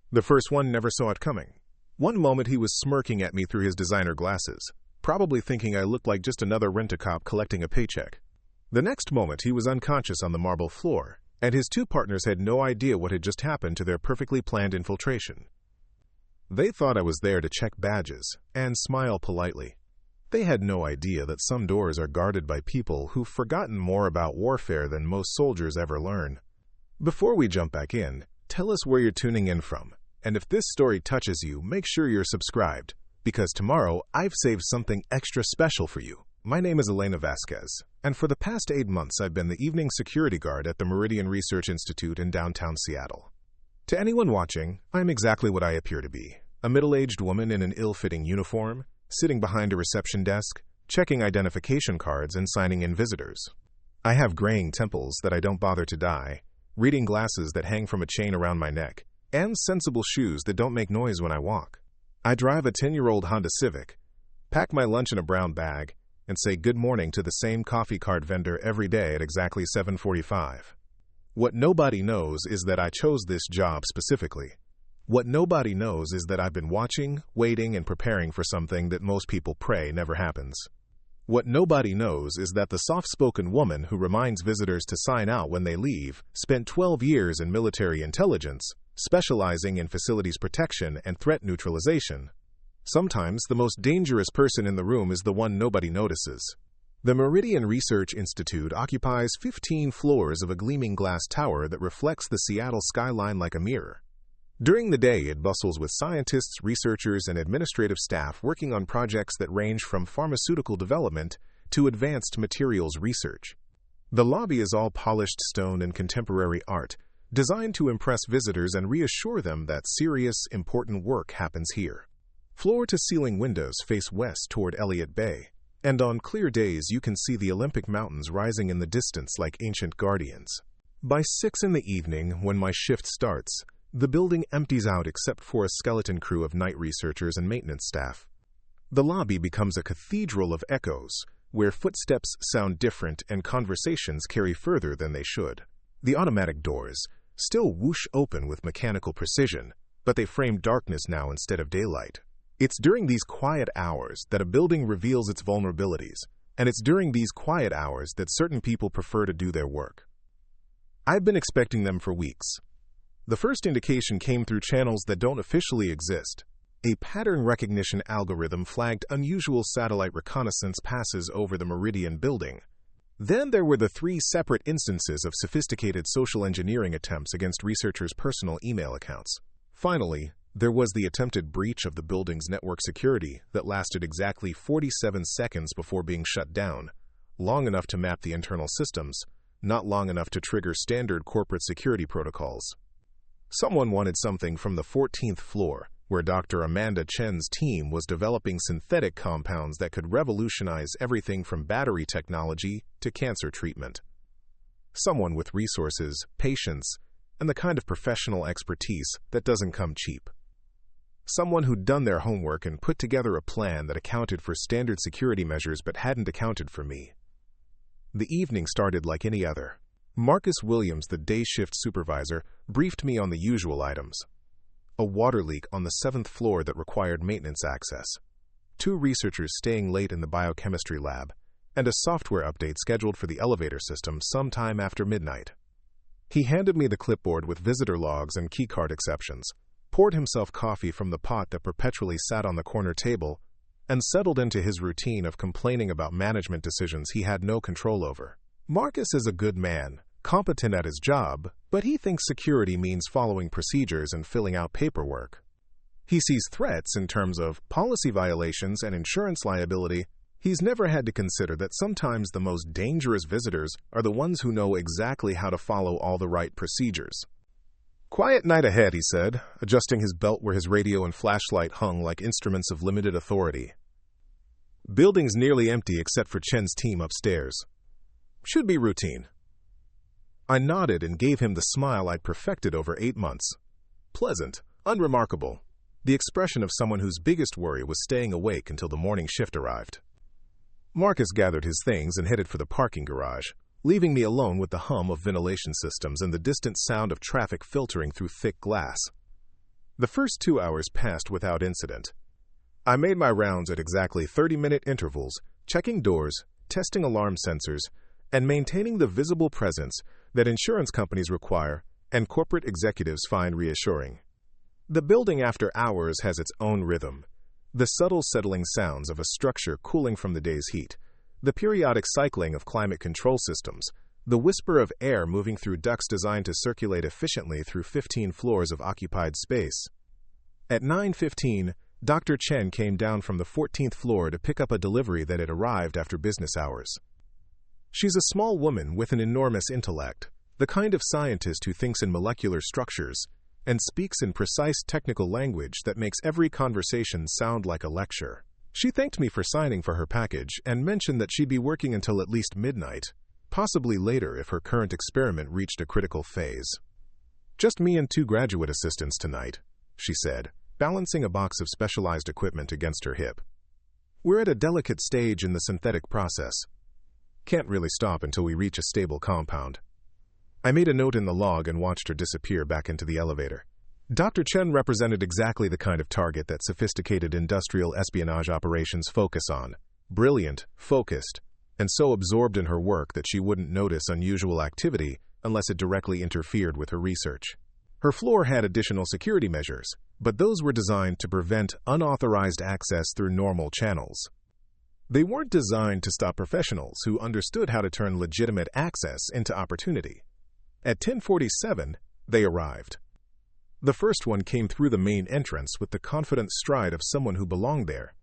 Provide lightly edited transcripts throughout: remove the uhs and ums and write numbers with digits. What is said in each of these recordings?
The first one never saw it coming. One moment he was smirking at me through his designer glasses, probably thinking I looked like just another rent-a-cop collecting a paycheck. The next moment he was unconscious on the marble floor, and his two partners had no idea what had just happened to their perfectly planned infiltration. They thought I was there to check badges and smile politely. They had no idea that some doors are guarded by people who've forgotten more about warfare than most soldiers ever learn. Before we jump back in, tell us where you're tuning in from, and if this story touches you, make sure you're subscribed, because tomorrow I've saved something extra special for you. My name is Elena Vasquez, and for the past 8 months I've been the evening security guard at the Meridian Research Institute in downtown Seattle. To anyone watching, I'm exactly what I appear to be, a middle-aged woman in an ill-fitting uniform, sitting behind a reception desk, checking identification cards and signing in visitors. I have graying temples that I don't bother to dye, reading glasses that hang from a chain around my neck, and sensible shoes that don't make noise when I walk. I drive a 10-year-old Honda Civic, pack my lunch in a brown bag, and say good morning to the same coffee cart vendor every day at exactly 7:45. What nobody knows is that I chose this job specifically. What nobody knows is that I've been watching, waiting, and preparing for something that most people pray never happens. What nobody knows is that the soft-spoken woman who reminds visitors to sign out when they leave spent 12 years in military intelligence, specializing in facilities protection and threat neutralization. Sometimes the most dangerous person in the room is the one nobody notices. The Meridian Research Institute occupies 15 floors of a gleaming glass tower that reflects the Seattle skyline like a mirror. During the day, it bustles with scientists, researchers, and administrative staff working on projects that range from pharmaceutical development to advanced materials research. The lobby is all polished stone and contemporary art, designed to impress visitors and reassure them that serious, important work happens here. Floor-to-ceiling windows face west toward Elliott Bay, and on clear days you can see the Olympic Mountains rising in the distance like ancient guardians. By 6 in the evening, when my shift starts, the building empties out except for a skeleton crew of night researchers and maintenance staff. The lobby becomes a cathedral of echoes, where footsteps sound different and conversations carry further than they should. The automatic doors still whoosh open with mechanical precision, but they frame darkness now instead of daylight. It's during these quiet hours that a building reveals its vulnerabilities, and it's during these quiet hours that certain people prefer to do their work. I've been expecting them for weeks. The first indication came through channels that don't officially exist. A pattern recognition algorithm flagged unusual satellite reconnaissance passes over the Meridian building. Then there were the 3 separate instances of sophisticated social engineering attempts against researchers' personal email accounts. Finally, there was the attempted breach of the building's network security that lasted exactly 47 seconds before being shut down, long enough to map the internal systems, not long enough to trigger standard corporate security protocols. Someone wanted something from the 14th floor, where Dr. Amanda Chen's team was developing synthetic compounds that could revolutionize everything from battery technology to cancer treatment. Someone with resources, patience, and the kind of professional expertise that doesn't come cheap. Someone who'd done their homework and put together a plan that accounted for standard security measures but hadn't accounted for me. The evening started like any other. Marcus Williams, the day shift supervisor, briefed me on the usual items. A water leak on the 7th floor that required maintenance access, 2 researchers staying late in the biochemistry lab, and a software update scheduled for the elevator system sometime after midnight. He handed me the clipboard with visitor logs and keycard exceptions, poured himself coffee from the pot that perpetually sat on the corner table, and settled into his routine of complaining about management decisions he had no control over. Marcus is a good man, competent at his job, but he thinks security means following procedures and filling out paperwork. He sees threats in terms of policy violations and insurance liability. He's never had to consider that sometimes the most dangerous visitors are the ones who know exactly how to follow all the right procedures. "Quiet night ahead," he said, adjusting his belt where his radio and flashlight hung like instruments of limited authority. "Building's nearly empty except for Chen's team upstairs. Should be routine." I nodded and gave him the smile I'd perfected over 8 months. Pleasant, unremarkable, the expression of someone whose biggest worry was staying awake until the morning shift arrived. Marcus gathered his things and headed for the parking garage, leaving me alone with the hum of ventilation systems and the distant sound of traffic filtering through thick glass. The first 2 hours passed without incident. I made my rounds at exactly 30-minute intervals, checking doors, testing alarm sensors, and maintaining the visible presence that insurance companies require and corporate executives find reassuring. The building after hours has its own rhythm. The subtle settling sounds of a structure cooling from the day's heat, the periodic cycling of climate control systems, the whisper of air moving through ducts designed to circulate efficiently through 15 floors of occupied space. At 9:15, Dr. Chen came down from the 14th floor to pick up a delivery that had arrived after business hours. She's a small woman with an enormous intellect, the kind of scientist who thinks in molecular structures and speaks in precise technical language that makes every conversation sound like a lecture. She thanked me for signing for her package and mentioned that she'd be working until at least midnight, possibly later if her current experiment reached a critical phase. "Just me and 2 graduate assistants tonight," she said, balancing a box of specialized equipment against her hip. "We're at a delicate stage in the synthetic process. Can't really stop until we reach a stable compound." I made a note in the log and watched her disappear back into the elevator. Dr. Chen represented exactly the kind of target that sophisticated industrial espionage operations focus on. Brilliant, focused, and so absorbed in her work that she wouldn't notice unusual activity unless it directly interfered with her research. Her floor had additional security measures, but those were designed to prevent unauthorized access through normal channels. They weren't designed to stop professionals who understood how to turn legitimate access into opportunity. At 10:47, they arrived. The first one came through the main entrance with the confident stride of someone who belonged there.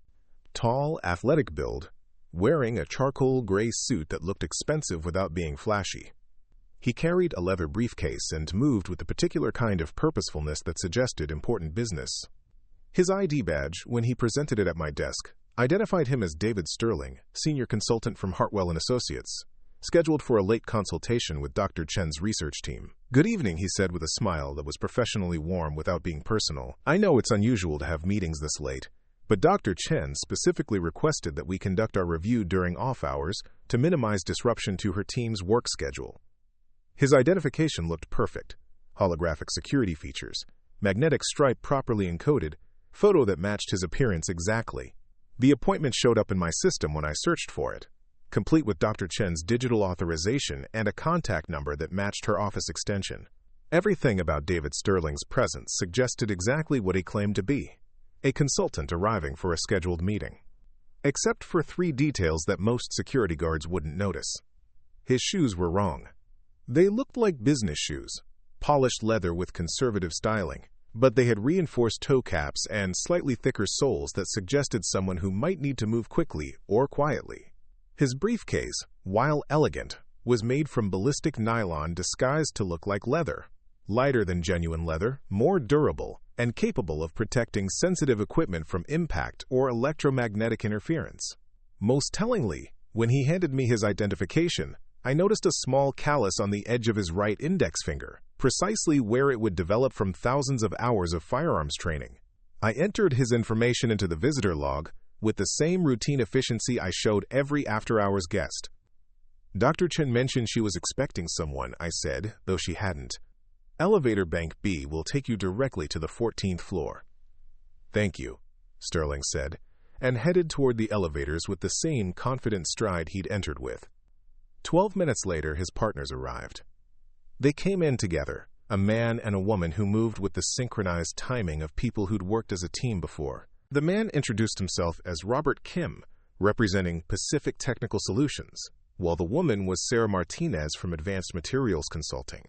Tall, athletic build, wearing a charcoal gray suit that looked expensive without being flashy. He carried a leather briefcase and moved with the particular kind of purposefulness that suggested important business. His ID badge, when he presented it at my desk, identified him as David Sterling, senior consultant from Hartwell & Associates, scheduled for a late consultation with Dr. Chen's research team. "Good evening," he said with a smile that was professionally warm without being personal. "I know it's unusual to have meetings this late, but Dr. Chen specifically requested that we conduct our review during off hours to minimize disruption to her team's work schedule." His identification looked perfect. Holographic security features, magnetic stripe properly encoded, photo that matched his appearance exactly. The appointment showed up in my system when I searched for it, complete with Dr. Chen's digital authorization and a contact number that matched her office extension. Everything about David Sterling's presence suggested exactly what he claimed to be, a consultant arriving for a scheduled meeting. Except for 3 details that most security guards wouldn't notice. His shoes were wrong. They looked like business shoes, polished leather with conservative styling, but they had reinforced toe caps and slightly thicker soles that suggested someone who might need to move quickly or quietly. His briefcase, while elegant, was made from ballistic nylon disguised to look like leather, lighter than genuine leather, more durable, and capable of protecting sensitive equipment from impact or electromagnetic interference. Most tellingly, when he handed me his identification, I noticed a small callus on the edge of his right index finger, precisely where it would develop from thousands of hours of firearms training. I entered his information into the visitor log with the same routine efficiency I showed every after-hours guest. "Dr. Chen mentioned she was expecting someone," I said, though she hadn't. "Elevator bank B will take you directly to the 14th floor." "Thank you," Sterling said, and headed toward the elevators with the same confident stride he'd entered with. 12 minutes later, his partners arrived. They came in together, a man and a woman who moved with the synchronized timing of people who'd worked as a team before. The man introduced himself as Robert Kim, representing Pacific Technical Solutions, while the woman was Sarah Martinez from Advanced Materials Consulting.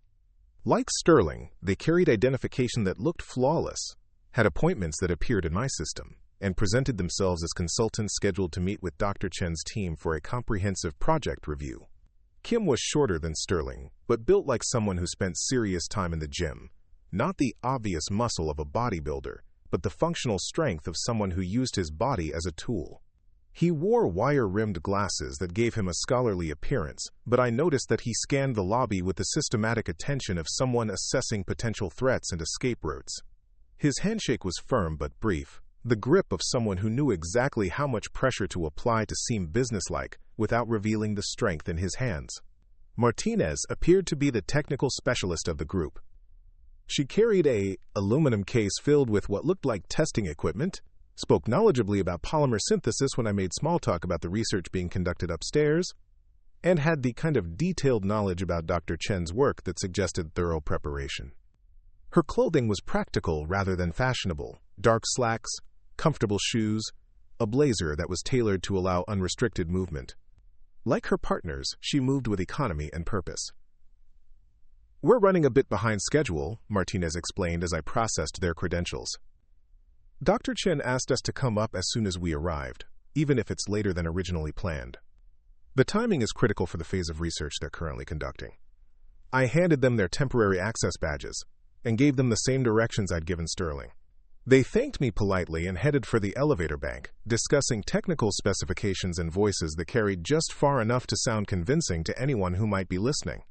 Like Sterling, they carried identification that looked flawless, had appointments that appeared in my system, and presented themselves as consultants scheduled to meet with Dr. Chen's team for a comprehensive project review. Kim was shorter than Sterling, but built like someone who spent serious time in the gym. Not the obvious muscle of a bodybuilder, but the functional strength of someone who used his body as a tool. He wore wire-rimmed glasses that gave him a scholarly appearance, but I noticed that he scanned the lobby with the systematic attention of someone assessing potential threats and escape routes. His handshake was firm but brief, the grip of someone who knew exactly how much pressure to apply to seem businesslike without revealing the strength in his hands. Martinez appeared to be the technical specialist of the group. She carried an aluminum case filled with what looked like testing equipment, spoke knowledgeably about polymer synthesis when I made small talk about the research being conducted upstairs, and had the kind of detailed knowledge about Dr. Chen's work that suggested thorough preparation. Her clothing was practical rather than fashionable: dark slacks, comfortable shoes, a blazer that was tailored to allow unrestricted movement. Like her partners, she moved with economy and purpose. "We're running a bit behind schedule," Martinez explained as I processed their credentials. "Dr. Chen asked us to come up as soon as we arrived, even if it's later than originally planned. The timing is critical for the phase of research they're currently conducting." I handed them their temporary access badges and gave them the same directions I'd given Sterling. They thanked me politely and headed for the elevator bank, discussing technical specifications in voices that carried just far enough to sound convincing to anyone who might be listening.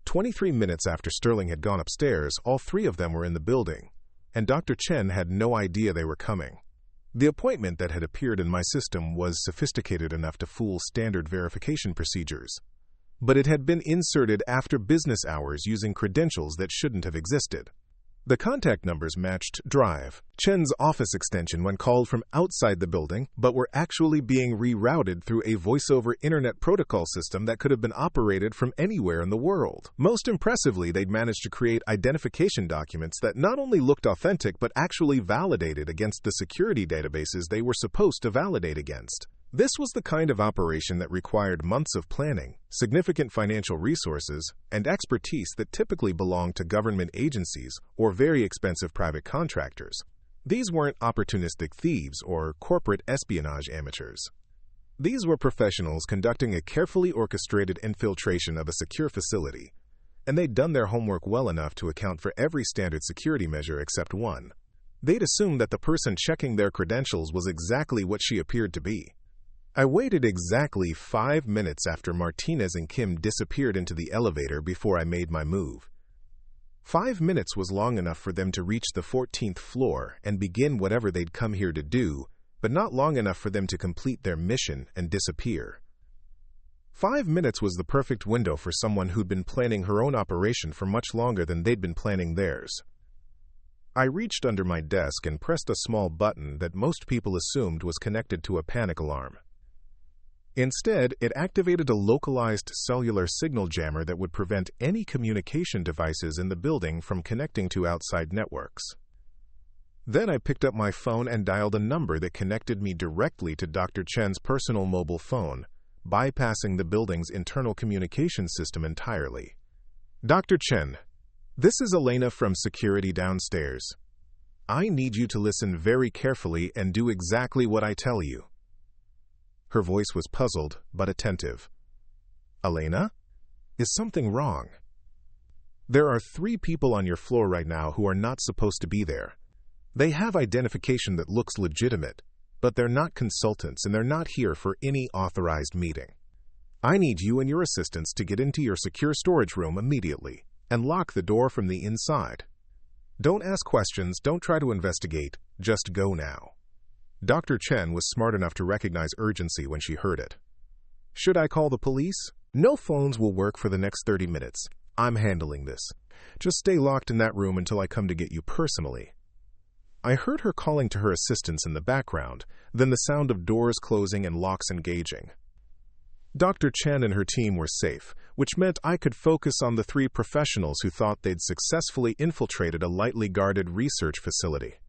23 minutes after Sterling had gone upstairs, all three of them were in the building, and Dr. Chen had no idea they were coming. The appointment that had appeared in my system was sophisticated enough to fool standard verification procedures, but it had been inserted after business hours using credentials that shouldn't have existed. The contact numbers matched Drive, Chen's office extension, when called from outside the building, but were actually being rerouted through a voice-over internet protocol system that could have been operated from anywhere in the world. Most impressively, they'd managed to create identification documents that not only looked authentic but actually validated against the security databases they were supposed to validate against. This was the kind of operation that required months of planning, significant financial resources, and expertise that typically belonged to government agencies or very expensive private contractors. These weren't opportunistic thieves or corporate espionage amateurs. These were professionals conducting a carefully orchestrated infiltration of a secure facility, and they'd done their homework well enough to account for every standard security measure except one. They'd assumed that the person checking their credentials was exactly what she appeared to be. I waited exactly 5 minutes after Martinez and Kim disappeared into the elevator before I made my move. 5 minutes was long enough for them to reach the 14th floor and begin whatever they'd come here to do, but not long enough for them to complete their mission and disappear. 5 minutes was the perfect window for someone who'd been planning her own operation for much longer than they'd been planning theirs. I reached under my desk and pressed a small button that most people assumed was connected to a panic alarm. Instead, it activated a localized cellular signal jammer that would prevent any communication devices in the building from connecting to outside networks. Then I picked up my phone and dialed a number that connected me directly to Dr. Chen's personal mobile phone, bypassing the building's internal communication system entirely. "Dr. Chen, this is Elena from security downstairs. I need you to listen very carefully and do exactly what I tell you." Her voice was puzzled, but attentive. "Elena? Is something wrong? There are 3 people on your floor right now who are not supposed to be there. They have identification that looks legitimate, but they're not consultants and they're not here for any authorized meeting. I need you and your assistants to get into your secure storage room immediately and lock the door from the inside. Don't ask questions, don't try to investigate, just go now." Dr. Chen was smart enough to recognize urgency when she heard it. "Should I call the police?" "No phones will work for the next 30 minutes. I'm handling this. Just stay locked in that room until I come to get you personally." I heard her calling to her assistants in the background, then the sound of doors closing and locks engaging. Dr. Chen and her team were safe, which meant I could focus on the 3 professionals who thought they'd successfully infiltrated a lightly guarded research facility.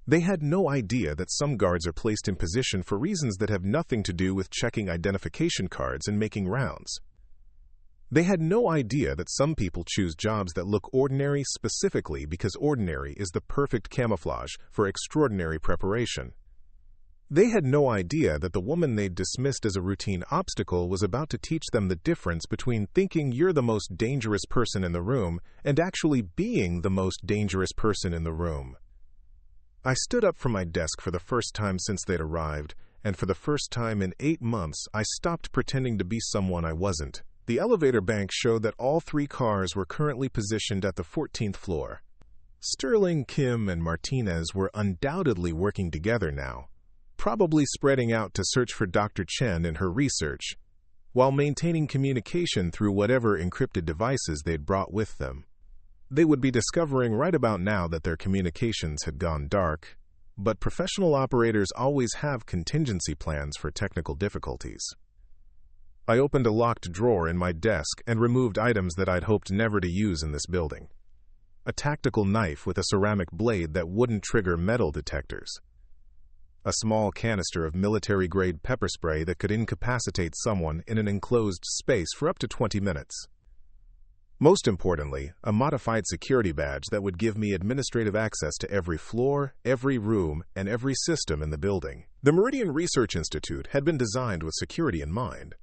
They had no idea that some guards are placed in position for reasons that have nothing to do with checking identification cards and making rounds. They had no idea that some people choose jobs that look ordinary specifically because ordinary is the perfect camouflage for extraordinary preparation. They had no idea that the woman they'd dismissed as a routine obstacle was about to teach them the difference between thinking you're the most dangerous person in the room and actually being the most dangerous person in the room. I stood up from my desk for the first time since they'd arrived, and for the first time in 8 months, I stopped pretending to be someone I wasn't. The elevator bank showed that all 3 cars were currently positioned at the 14th floor. Sterling, Kim, and Martinez were undoubtedly working together now, probably spreading out to search for Dr. Chen and her research, while maintaining communication through whatever encrypted devices they'd brought with them. They would be discovering right about now that their communications had gone dark, but professional operators always have contingency plans for technical difficulties. I opened a locked drawer in my desk and removed items that I'd hoped never to use in this building. A tactical knife with a ceramic blade that wouldn't trigger metal detectors. A small canister of military-grade pepper spray that could incapacitate someone in an enclosed space for up to 20 minutes. Most importantly, a modified security badge that would give me administrative access to every floor, every room, and every system in the building. The Meridian Research Institute had been designed with security in mind.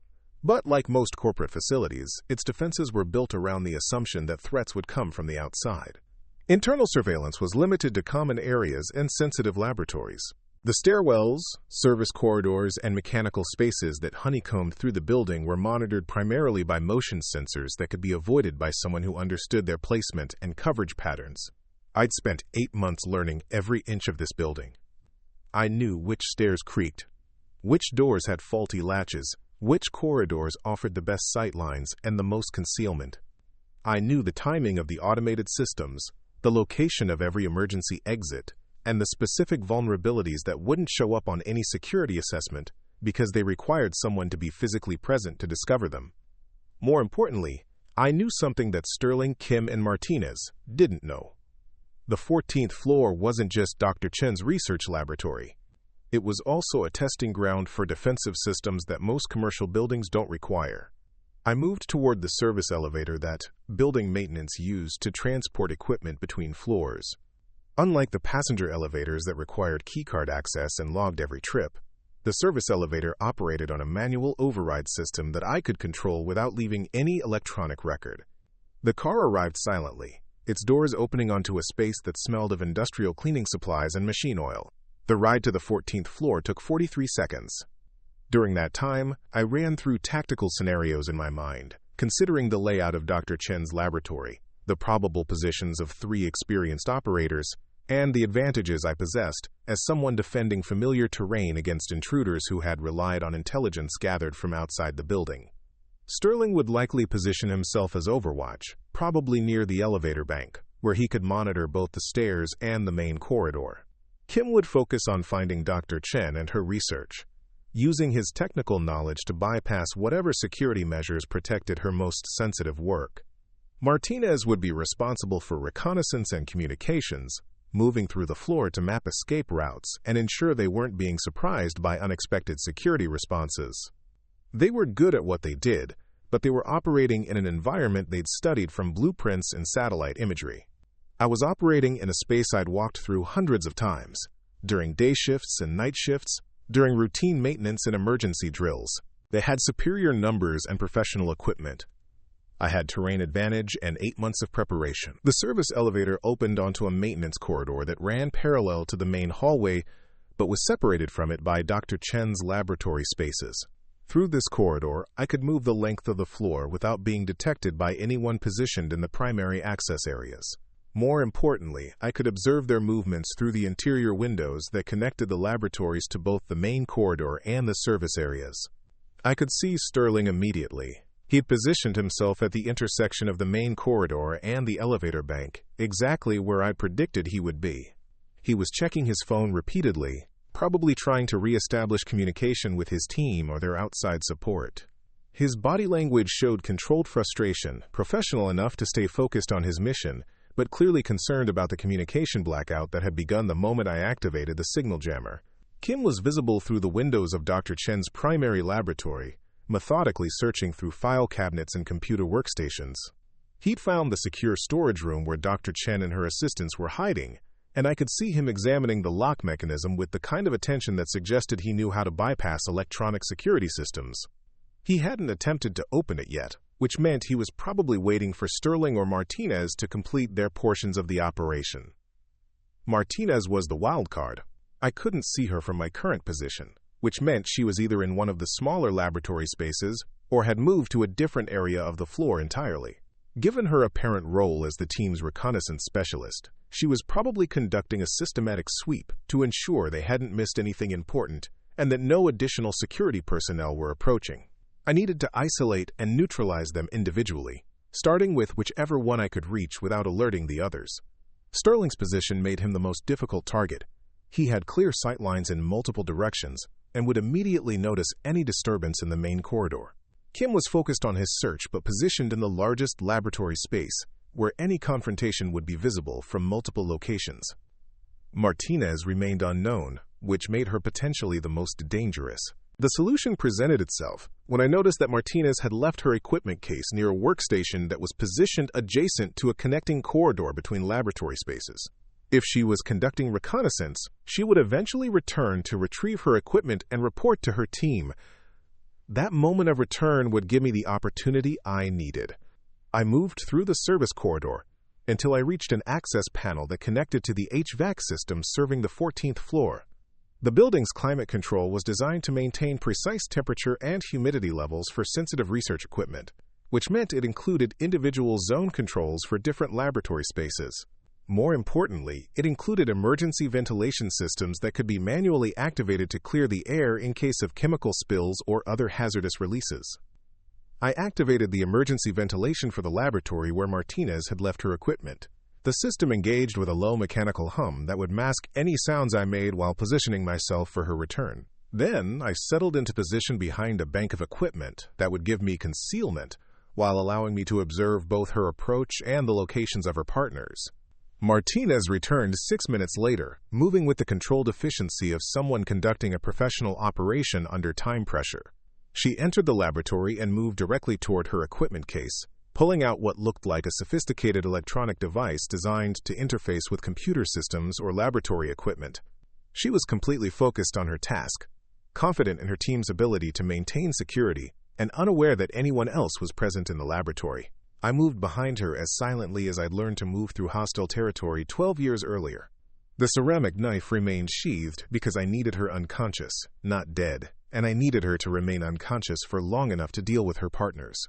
But like most corporate facilities, its defenses were built around the assumption that threats would come from the outside. Internal surveillance was limited to common areas and sensitive laboratories. The stairwells, service corridors, and mechanical spaces that honeycombed through the building were monitored primarily by motion sensors that could be avoided by someone who understood their placement and coverage patterns. I'd spent 8 months learning every inch of this building. I knew which stairs creaked, which doors had faulty latches, which corridors offered the best sight lines and the most concealment. I knew the timing of the automated systems, the location of every emergency exit, and the specific vulnerabilities that wouldn't show up on any security assessment because they required someone to be physically present to discover them. More importantly, I knew something that Sterling, Kim, and Martinez didn't know. The 14th floor wasn't just Dr. Chen's research laboratory. It was also a testing ground for defensive systems that most commercial buildings don't require. I moved toward the service elevator that building maintenance used to transport equipment between floors. Unlike the passenger elevators that required keycard access and logged every trip, the service elevator operated on a manual override system that I could control without leaving any electronic record. The car arrived silently, its doors opening onto a space that smelled of industrial cleaning supplies and machine oil. The ride to the 14th floor took 43 seconds. During that time, I ran through tactical scenarios in my mind, considering the layout of Dr. Chen's laboratory, the probable positions of 3 experienced operators, and the advantages I possessed as someone defending familiar terrain against intruders who had relied on intelligence gathered from outside the building. Sterling would likely position himself as Overwatch, probably near the elevator bank, where he could monitor both the stairs and the main corridor. Kim would focus on finding Dr. Chen and her research, using his technical knowledge to bypass whatever security measures protected her most sensitive work. Martinez would be responsible for reconnaissance and communications, moving through the floor to map escape routes and ensure they weren't being surprised by unexpected security responses. They were good at what they did, but they were operating in an environment they'd studied from blueprints and satellite imagery. I was operating in a space I'd walked through hundreds of times, during day shifts and night shifts, during routine maintenance and emergency drills. They had superior numbers and professional equipment. I had terrain advantage and 8 months of preparation. The service elevator opened onto a maintenance corridor that ran parallel to the main hallway, but was separated from it by Dr. Chen's laboratory spaces. Through this corridor, I could move the length of the floor without being detected by anyone positioned in the primary access areas. More importantly, I could observe their movements through the interior windows that connected the laboratories to both the main corridor and the service areas. I could see Sterling immediately. He'd positioned himself at the intersection of the main corridor and the elevator bank, exactly where I'd predicted he would be. He was checking his phone repeatedly, probably trying to re-establish communication with his team or their outside support. His body language showed controlled frustration, professional enough to stay focused on his mission, but clearly concerned about the communication blackout that had begun the moment I activated the signal jammer. Kim was visible through the windows of Dr. Chen's primary laboratory, methodically searching through file cabinets and computer workstations. He'd found the secure storage room where Dr. Chen and her assistants were hiding, and I could see him examining the lock mechanism with the kind of attention that suggested he knew how to bypass electronic security systems. He hadn't attempted to open it yet, which meant he was probably waiting for Sterling or Martinez to complete their portions of the operation. Martinez was the wild card. I couldn't see her from my current position, which meant she was either in one of the smaller laboratory spaces or had moved to a different area of the floor entirely. Given her apparent role as the team's reconnaissance specialist, she was probably conducting a systematic sweep to ensure they hadn't missed anything important and that no additional security personnel were approaching. I needed to isolate and neutralize them individually, starting with whichever one I could reach without alerting the others. Sterling's position made him the most difficult target. He had clear sight lines in multiple directions and would immediately notice any disturbance in the main corridor. Kim was focused on his search but positioned in the largest laboratory space, where any confrontation would be visible from multiple locations. Martinez remained unknown, which made her potentially the most dangerous. The solution presented itself when I noticed that Martinez had left her equipment case near a workstation that was positioned adjacent to a connecting corridor between laboratory spaces. If she was conducting reconnaissance, she would eventually return to retrieve her equipment and report to her team. That moment of return would give me the opportunity I needed. I moved through the service corridor until I reached an access panel that connected to the HVAC system serving the 14th floor. The building's climate control was designed to maintain precise temperature and humidity levels for sensitive research equipment, which meant it included individual zone controls for different laboratory spaces. More importantly, it included emergency ventilation systems that could be manually activated to clear the air in case of chemical spills or other hazardous releases. I activated the emergency ventilation for the laboratory where Martinez had left her equipment. The system engaged with a low mechanical hum that would mask any sounds I made while positioning myself for her return. Then, I settled into position behind a bank of equipment that would give me concealment while allowing me to observe both her approach and the locations of her partners. Martinez returned 6 minutes later, moving with the controlled efficiency of someone conducting a professional operation under time pressure. She entered the laboratory and moved directly toward her equipment case, pulling out what looked like a sophisticated electronic device designed to interface with computer systems or laboratory equipment. She was completely focused on her task, confident in her team's ability to maintain security, and unaware that anyone else was present in the laboratory. I moved behind her as silently as I'd learned to move through hostile territory 12 years earlier. The ceramic knife remained sheathed because I needed her unconscious, not dead, and I needed her to remain unconscious for long enough to deal with her partners.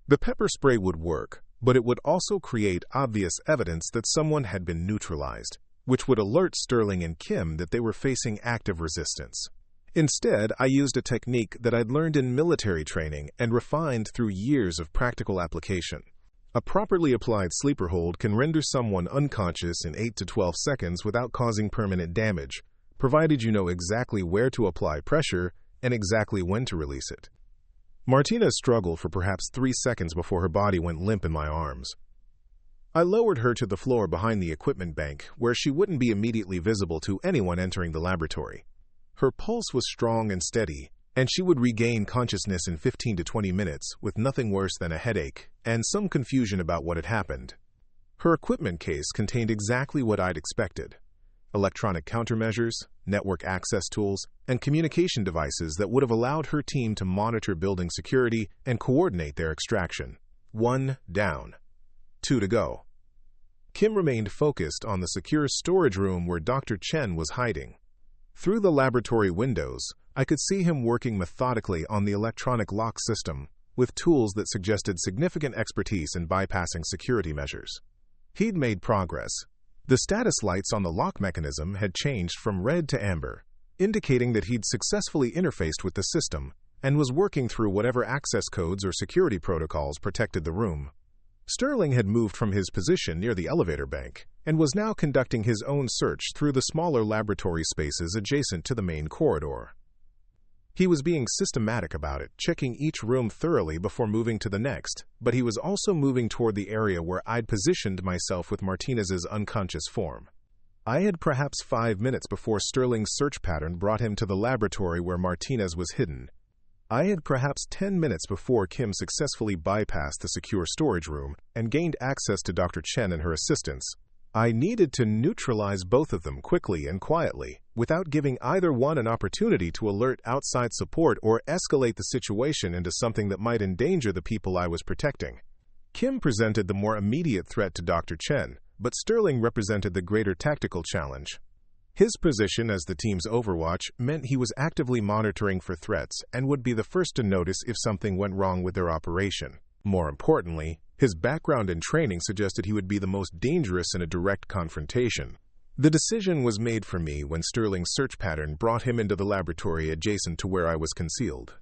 The pepper spray would work, but it would also create obvious evidence that someone had been neutralized, which would alert Sterling and Kim that they were facing active resistance. Instead, I used a technique that I'd learned in military training and refined through years of practical application. A properly applied sleeper hold can render someone unconscious in 8 to 12 seconds without causing permanent damage, provided you know exactly where to apply pressure and exactly when to release it. Martinez struggled for perhaps 3 seconds before her body went limp in my arms. I lowered her to the floor behind the equipment bank, where she wouldn't be immediately visible to anyone entering the laboratory. Her pulse was strong and steady, and she would regain consciousness in 15 to 20 minutes with nothing worse than a headache and some confusion about what had happened. Her equipment case contained exactly what I'd expected: electronic countermeasures, network access tools, and communication devices that would have allowed her team to monitor building security and coordinate their extraction. 1 down. 2 to go. Kim remained focused on the secure storage room where Dr. Chen was hiding. Through the laboratory windows, I could see him working methodically on the electronic lock system, with tools that suggested significant expertise in bypassing security measures. He'd made progress. The status lights on the lock mechanism had changed from red to amber, indicating that he'd successfully interfaced with the system and was working through whatever access codes or security protocols protected the room. Sterling had moved from his position near the elevator bank and was now conducting his own search through the smaller laboratory spaces adjacent to the main corridor. He was being systematic about it, checking each room thoroughly before moving to the next, but he was also moving toward the area where I'd positioned myself with Martinez's unconscious form. I had perhaps 5 minutes before Sterling's search pattern brought him to the laboratory where Martinez was hidden. I had perhaps 10 minutes before Kim successfully bypassed the secure storage room and gained access to Dr. Chen and her assistants. I needed to neutralize both of them quickly and quietly, without giving either one an opportunity to alert outside support or escalate the situation into something that might endanger the people I was protecting. Kim presented the more immediate threat to Dr. Chen, but Sterling represented the greater tactical challenge. His position as the team's overwatch meant he was actively monitoring for threats and would be the first to notice if something went wrong with their operation. More importantly, his background and training suggested he would be the most dangerous in a direct confrontation. The decision was made for me when Sterling's search pattern brought him into the laboratory adjacent to where I was concealed.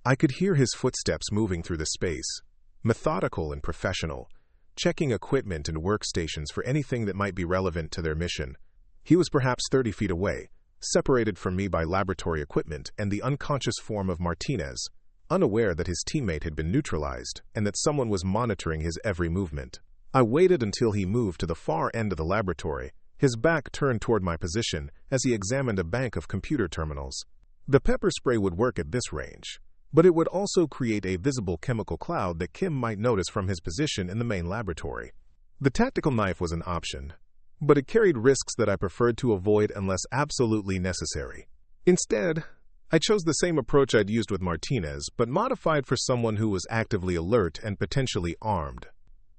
I could hear his footsteps moving through the space. methodical and professional, checking equipment and workstations for anything that might be relevant to their mission. He was perhaps 30 feet away, separated from me by laboratory equipment and the unconscious form of Martinez, unaware that his teammate had been neutralized and that someone was monitoring his every movement. I waited until he moved to the far end of the laboratory, his back turned toward my position as he examined a bank of computer terminals. The pepper spray would work at this range, but it would also create a visible chemical cloud that Kim might notice from his position in the main laboratory. The tactical knife was an option, but it carried risks that I preferred to avoid unless absolutely necessary. Instead, I chose the same approach I'd used with Martinez, but modified for someone who was actively alert and potentially armed.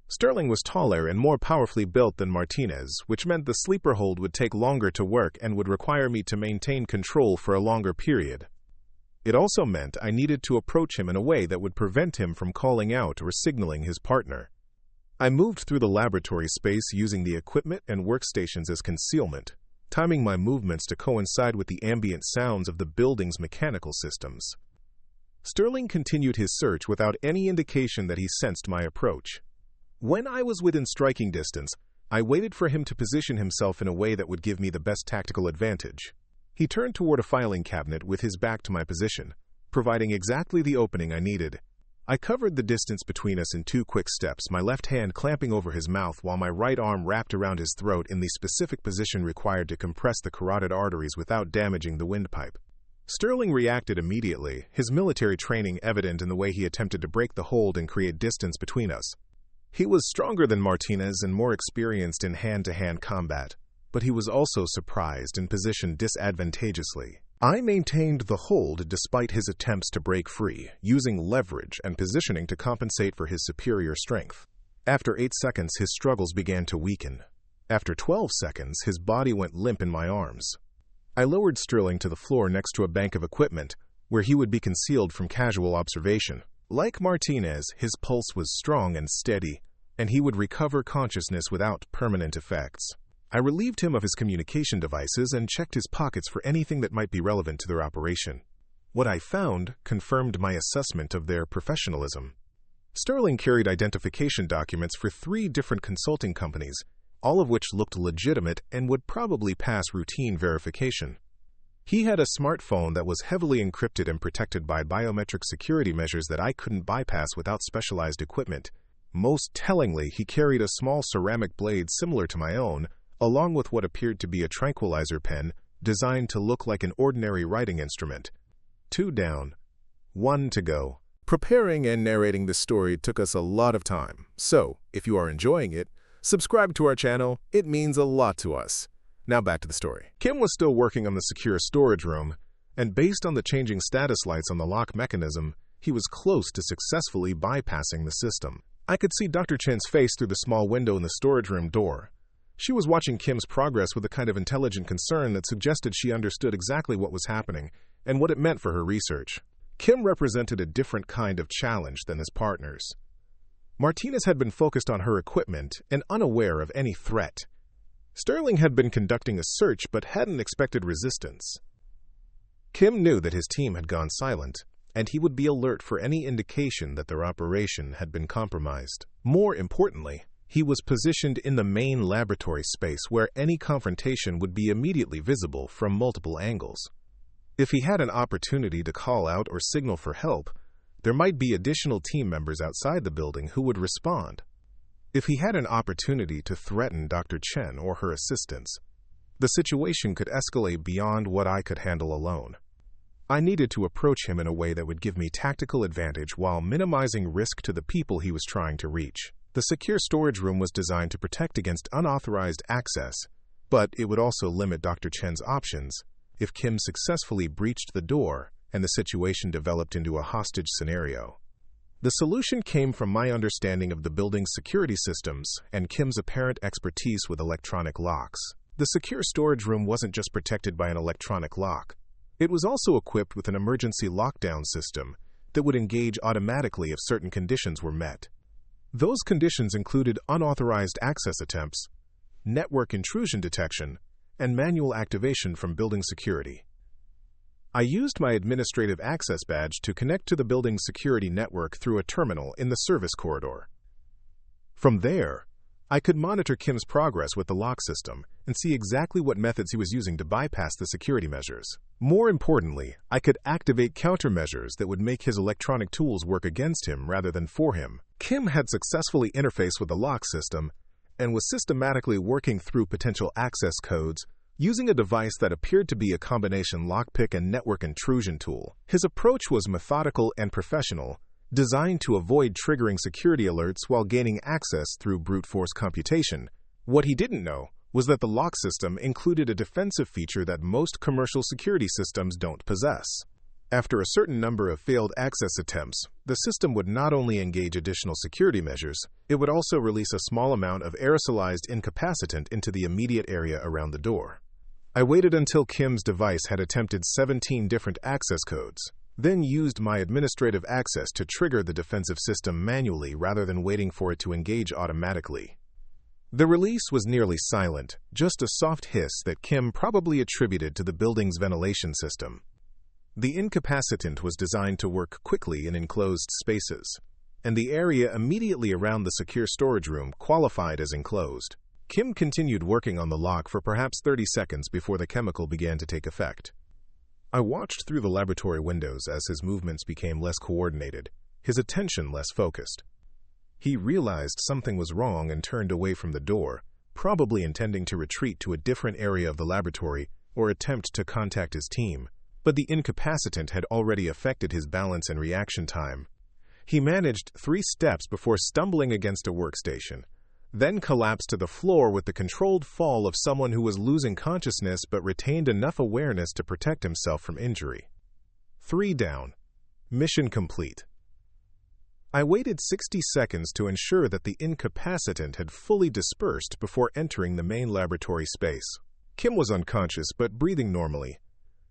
Sterling was taller and more powerfully built than Martinez, which meant the sleeper hold would take longer to work and would require me to maintain control for a longer period. It also meant I needed to approach him in a way that would prevent him from calling out or signaling his partner. I moved through the laboratory space using the equipment and workstations as concealment, timing my movements to coincide with the ambient sounds of the building's mechanical systems. Sterling continued his search without any indication that he sensed my approach. When I was within striking distance, I waited for him to position himself in a way that would give me the best tactical advantage. He turned toward a filing cabinet with his back to my position, providing exactly the opening I needed. I covered the distance between us in 2 quick steps, my left hand clamping over his mouth while my right arm wrapped around his throat in the specific position required to compress the carotid arteries without damaging the windpipe. Sterling reacted immediately, his military training evident in the way he attempted to break the hold and create distance between us. He was stronger than Martinez and more experienced in hand-to-hand combat, but he was also surprised and positioned disadvantageously. I maintained the hold despite his attempts to break free, using leverage and positioning to compensate for his superior strength. After 8 seconds, his struggles began to weaken. After 12 seconds, his body went limp in my arms. I lowered Sterling to the floor next to a bank of equipment, where he would be concealed from casual observation. Like Martinez, his pulse was strong and steady, and he would recover consciousness without permanent effects. I relieved him of his communication devices and checked his pockets for anything that might be relevant to their operation. What I found confirmed my assessment of their professionalism. Sterling carried identification documents for 3 different consulting companies, all of which looked legitimate and would probably pass routine verification. He had a smartphone that was heavily encrypted and protected by biometric security measures that I couldn't bypass without specialized equipment. Most tellingly, he carried a small ceramic blade similar to my own, along with what appeared to be a tranquilizer pen designed to look like an ordinary writing instrument. 2 down, 1 to go. Preparing and narrating this story took us a lot of time, so if you are enjoying it, subscribe to our channel. It means a lot to us. Now back to the story. Kim was still working on the secure storage room, and based on the changing status lights on the lock mechanism, he was close to successfully bypassing the system. I could see Dr. Chen's face through the small window in the storage room door. She was watching Kim's progress with a kind of intelligent concern that suggested she understood exactly what was happening and what it meant for her research. Kim represented a different kind of challenge than his partners. Martinez had been focused on her equipment and unaware of any threat. Sterling had been conducting a search but hadn't expected resistance. Kim knew that his team had gone silent, and he would be alert for any indication that their operation had been compromised. More importantly, he was positioned in the main laboratory space where any confrontation would be immediately visible from multiple angles. If he had an opportunity to call out or signal for help, there might be additional team members outside the building who would respond. If he had an opportunity to threaten Dr. Chen or her assistants, the situation could escalate beyond what I could handle alone. I needed to approach him in a way that would give me tactical advantage while minimizing risk to the people he was trying to reach. The secure storage room was designed to protect against unauthorized access, but it would also limit Dr. Chen's options if Kim successfully breached the door and the situation developed into a hostage scenario. The solution came from my understanding of the building's security systems and Kim's apparent expertise with electronic locks. The secure storage room wasn't just protected by an electronic lock. It was also equipped with an emergency lockdown system that would engage automatically if certain conditions were met. Those conditions included unauthorized access attempts, network intrusion detection, and manual activation from building security. I used my administrative access badge to connect to the building's security network through a terminal in the service corridor. From there, I could monitor Kim's progress with the lock system and see exactly what methods he was using to bypass the security measures. More importantly, I could activate countermeasures that would make his electronic tools work against him rather than for him. Kim had successfully interfaced with the lock system and was systematically working through potential access codes using a device that appeared to be a combination lockpick and network intrusion tool. His approach was methodical and professional, designed to avoid triggering security alerts while gaining access through brute force computation. What he didn't know was that the lock system included a defensive feature that most commercial security systems don't possess. After a certain number of failed access attempts, the system would not only engage additional security measures, it would also release a small amount of aerosolized incapacitant into the immediate area around the door. I waited until Kim's device had attempted 17 different access codes, then used my administrative access to trigger the defensive system manually rather than waiting for it to engage automatically. The release was nearly silent, just a soft hiss that Kim probably attributed to the building's ventilation system. The incapacitant was designed to work quickly in enclosed spaces, and the area immediately around the secure storage room qualified as enclosed. Kim continued working on the lock for perhaps 30 seconds before the chemical began to take effect. I watched through the laboratory windows as his movements became less coordinated, his attention less focused. He realized something was wrong and turned away from the door, probably intending to retreat to a different area of the laboratory or attempt to contact his team. But the incapacitant had already affected his balance and reaction time. He managed 3 steps before stumbling against a workstation, then collapsed to the floor with the controlled fall of someone who was losing consciousness but retained enough awareness to protect himself from injury. 3 down. Mission complete. I waited 60 seconds to ensure that the incapacitant had fully dispersed before entering the main laboratory space. Kim was unconscious but breathing normally,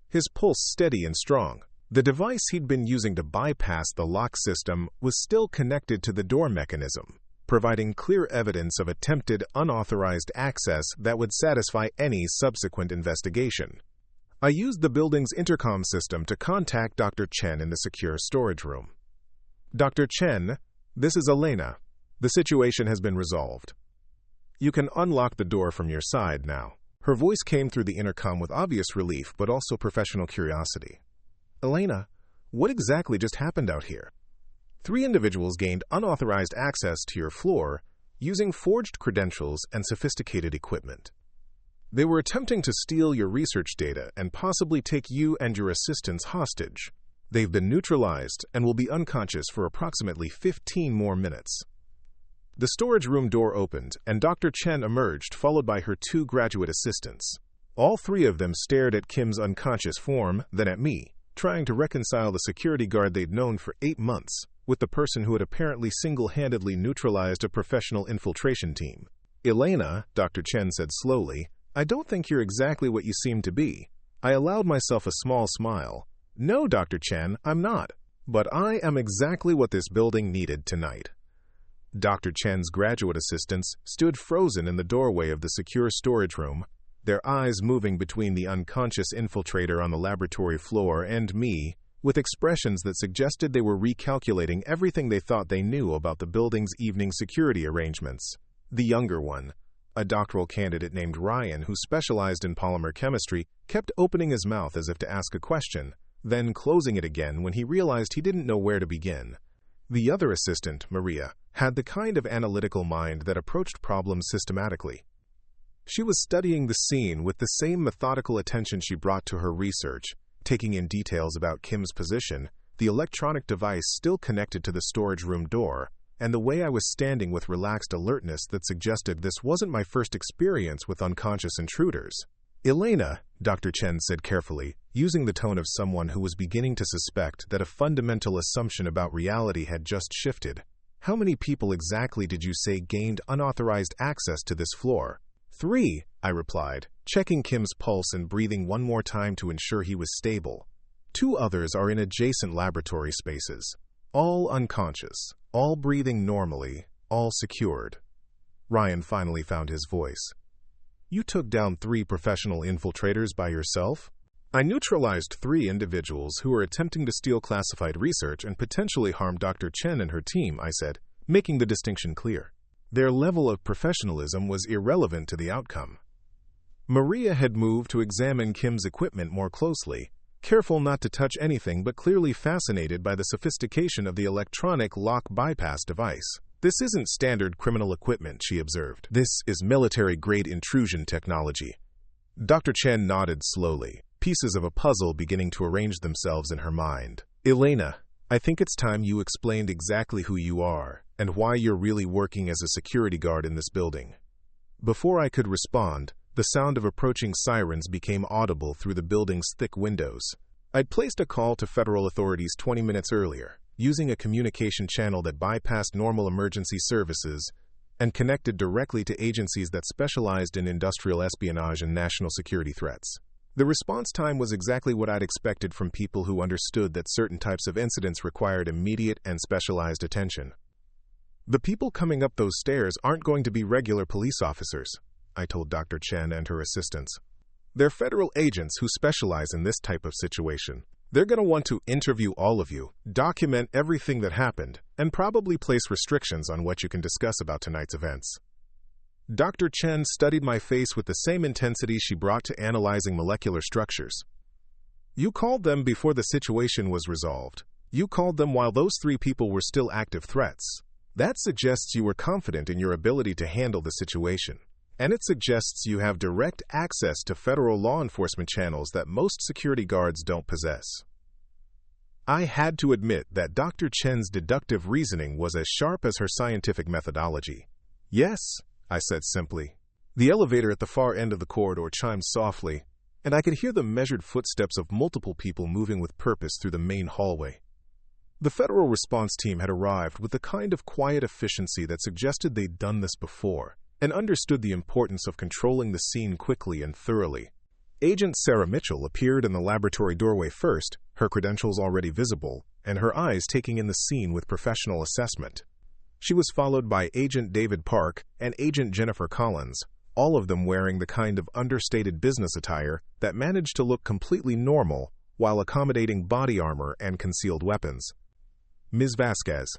his pulse steady and strong. The device he'd been using to bypass the lock system was still connected to the door mechanism, providing clear evidence of attempted unauthorized access that would satisfy any subsequent investigation. I used the building's intercom system to contact Dr. Chen in the secure storage room. Dr. Chen, this is Elena. The situation has been resolved. You can unlock the door from your side now. Her voice came through the intercom with obvious relief but also professional curiosity. Elena, what exactly just happened out here? 3 individuals gained unauthorized access to your floor using forged credentials and sophisticated equipment. They were attempting to steal your research data and possibly take you and your assistants hostage. They've been neutralized and will be unconscious for approximately 15 more minutes. The storage room door opened and Dr. Chen emerged, followed by her 2 graduate assistants. All 3 of them stared at Kim's unconscious form, then at me, trying to reconcile the security guard they'd known for 8 months with the person who had apparently single-handedly neutralized a professional infiltration team. Elena, Dr. Chen said slowly, I don't think you're exactly what you seem to be. I allowed myself a small smile. No, Dr. Chen, I'm not. But I am exactly what this building needed tonight. Dr. Chen's graduate assistants stood frozen in the doorway of the secure storage room, their eyes moving between the unconscious infiltrator on the laboratory floor and me, with expressions that suggested they were recalculating everything they thought they knew about the building's evening security arrangements. The younger one, a doctoral candidate named Ryan who specialized in polymer chemistry, kept opening his mouth as if to ask a question, then closing it again when he realized he didn't know where to begin. The other assistant, Maria, had the kind of analytical mind that approached problems systematically. She was studying the scene with the same methodical attention she brought to her research, taking in details about Kim's position, the electronic device still connected to the storage room door, and the way I was standing with relaxed alertness that suggested this wasn't my first experience with unconscious intruders. Elena, Dr. Chen said carefully, using the tone of someone who was beginning to suspect that a fundamental assumption about reality had just shifted. How many people exactly did you say gained unauthorized access to this floor? 3, I replied, checking Kim's pulse and breathing one more time to ensure he was stable. 2 others are in adjacent laboratory spaces, all unconscious, all breathing normally, all secured. Ryan finally found his voice. You took down 3 professional infiltrators by yourself? I neutralized 3 individuals who were attempting to steal classified research and potentially harm Dr. Chen and her team, I said, making the distinction clear. Their level of professionalism was irrelevant to the outcome. Maria had moved to examine Kim's equipment more closely, careful not to touch anything but clearly fascinated by the sophistication of the electronic lock bypass device. This isn't standard criminal equipment, she observed. This is military-grade intrusion technology. Dr. Chen nodded slowly, pieces of a puzzle beginning to arrange themselves in her mind. Elena, I think it's time you explained exactly who you are and why you're really working as a security guard in this building. Before I could respond, the sound of approaching sirens became audible through the building's thick windows. I'd placed a call to federal authorities 20 minutes earlier, using a communication channel that bypassed normal emergency services and connected directly to agencies that specialized in industrial espionage and national security threats. The response time was exactly what I'd expected from people who understood that certain types of incidents required immediate and specialized attention. The people coming up those stairs aren't going to be regular police officers, I told Dr. Chen and her assistants. They're federal agents who specialize in this type of situation. They're going to want to interview all of you, document everything that happened, and probably place restrictions on what you can discuss about tonight's events. Dr. Chen studied my face with the same intensity she brought to analyzing molecular structures. You called them before the situation was resolved. You called them while those 3 people were still active threats. That suggests you were confident in your ability to handle the situation. And it suggests you have direct access to federal law enforcement channels that most security guards don't possess. I had to admit that Dr. Chen's deductive reasoning was as sharp as her scientific methodology. Yes, I said simply. The elevator at the far end of the corridor chimed softly, and I could hear the measured footsteps of multiple people moving with purpose through the main hallway. The federal response team had arrived with the kind of quiet efficiency that suggested they'd done this before and understood the importance of controlling the scene quickly and thoroughly. Agent Sarah Mitchell appeared in the laboratory doorway first, her credentials already visible, and her eyes taking in the scene with professional assessment. She was followed by Agent David Park and Agent Jennifer Collins, all of them wearing the kind of understated business attire that managed to look completely normal while accommodating body armor and concealed weapons. Ms. Vasquez,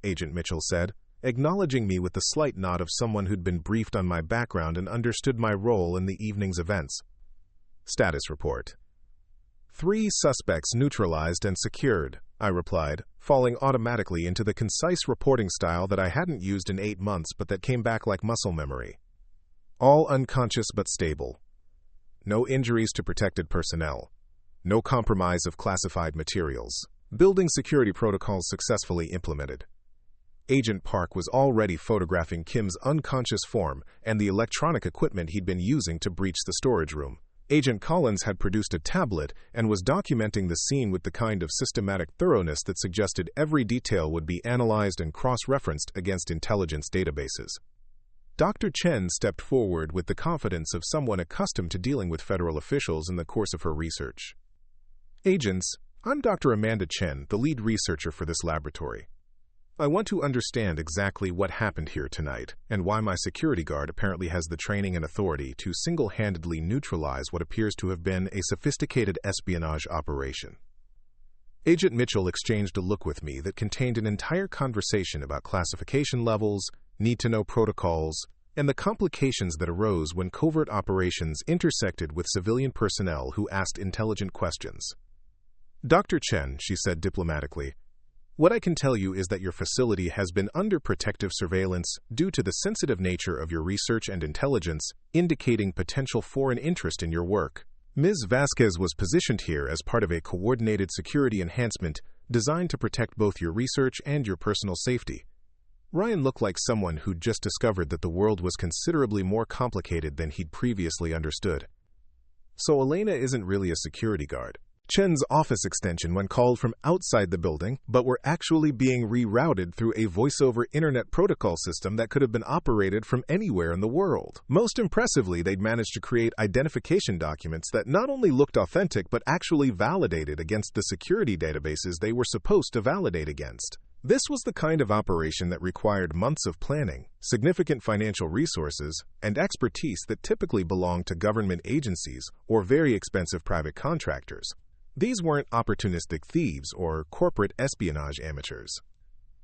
Agent Mitchell said, acknowledging me with the slight nod of someone who'd been briefed on my background and understood my role in the evening's events. Status report. 3 suspects neutralized and secured, I replied, falling automatically into the concise reporting style that I hadn't used in 8 months but that came back like muscle memory. All unconscious but stable. No injuries to protected personnel. No compromise of classified materials. Building security protocols successfully implemented. Agent Park was already photographing Kim's unconscious form and the electronic equipment he'd been using to breach the storage room. Agent Collins had produced a tablet and was documenting the scene with the kind of systematic thoroughness that suggested every detail would be analyzed and cross-referenced against intelligence databases. Dr. Chen stepped forward with the confidence of someone accustomed to dealing with federal officials in the course of her research. Agents, I'm Dr. Amanda Chen, the lead researcher for this laboratory. I want to understand exactly what happened here tonight and why my security guard apparently has the training and authority to single-handedly neutralize what appears to have been a sophisticated espionage operation. Agent Mitchell exchanged a look with me that contained an entire conversation about classification levels, need-to-know protocols, and the complications that arose when covert operations intersected with civilian personnel who asked intelligent questions. Dr. Chen, she said diplomatically, what I can tell you is that your facility has been under protective surveillance due to the sensitive nature of your research and intelligence, indicating potential foreign interest in your work. Ms. Vasquez was positioned here as part of a coordinated security enhancement designed to protect both your research and your personal safety. Ryan looked like someone who'd just discovered that the world was considerably more complicated than he'd previously understood. So Elena isn't really a security guard. Chen's office extension when called from outside the building, but were actually being rerouted through a voice-over internet protocol system that could have been operated from anywhere in the world. Most impressively, they'd managed to create identification documents that not only looked authentic but actually validated against the security databases they were supposed to validate against. This was the kind of operation that required months of planning, significant financial resources, and expertise that typically belonged to government agencies or very expensive private contractors. These weren't opportunistic thieves or corporate espionage amateurs.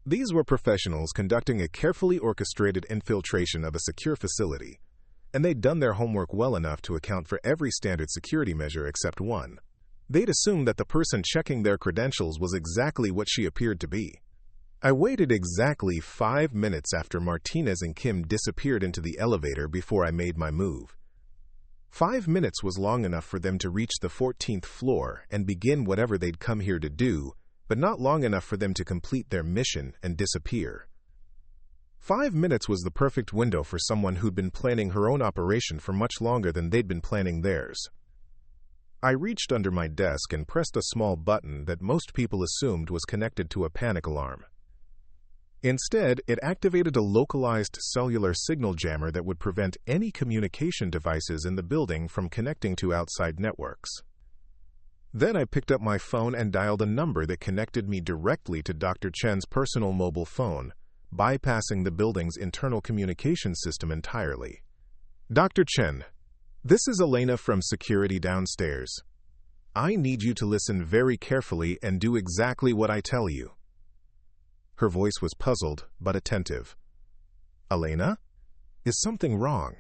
These were professionals conducting a carefully orchestrated infiltration of a secure facility, and they'd done their homework well enough to account for every standard security measure except one. They'd assumed that the person checking their credentials was exactly what she appeared to be. I waited exactly 5 minutes after Martinez and Kim disappeared into the elevator before I made my move. 5 minutes was long enough for them to reach the 14th floor and begin whatever they'd come here to do, but not long enough for them to complete their mission and disappear. 5 minutes was the perfect window for someone who'd been planning her own operation for much longer than they'd been planning theirs. I reached under my desk and pressed a small button that most people assumed was connected to a panic alarm. Instead, it activated a localized cellular signal jammer that would prevent any communication devices in the building from connecting to outside networks. Then I picked up my phone and dialed a number that connected me directly to Dr. Chen's personal mobile phone, bypassing the building's internal communication system entirely. Dr. Chen, this is Elena from security downstairs. I need you to listen very carefully and do exactly what I tell you. Her voice was puzzled, but attentive. Elena? Is something wrong?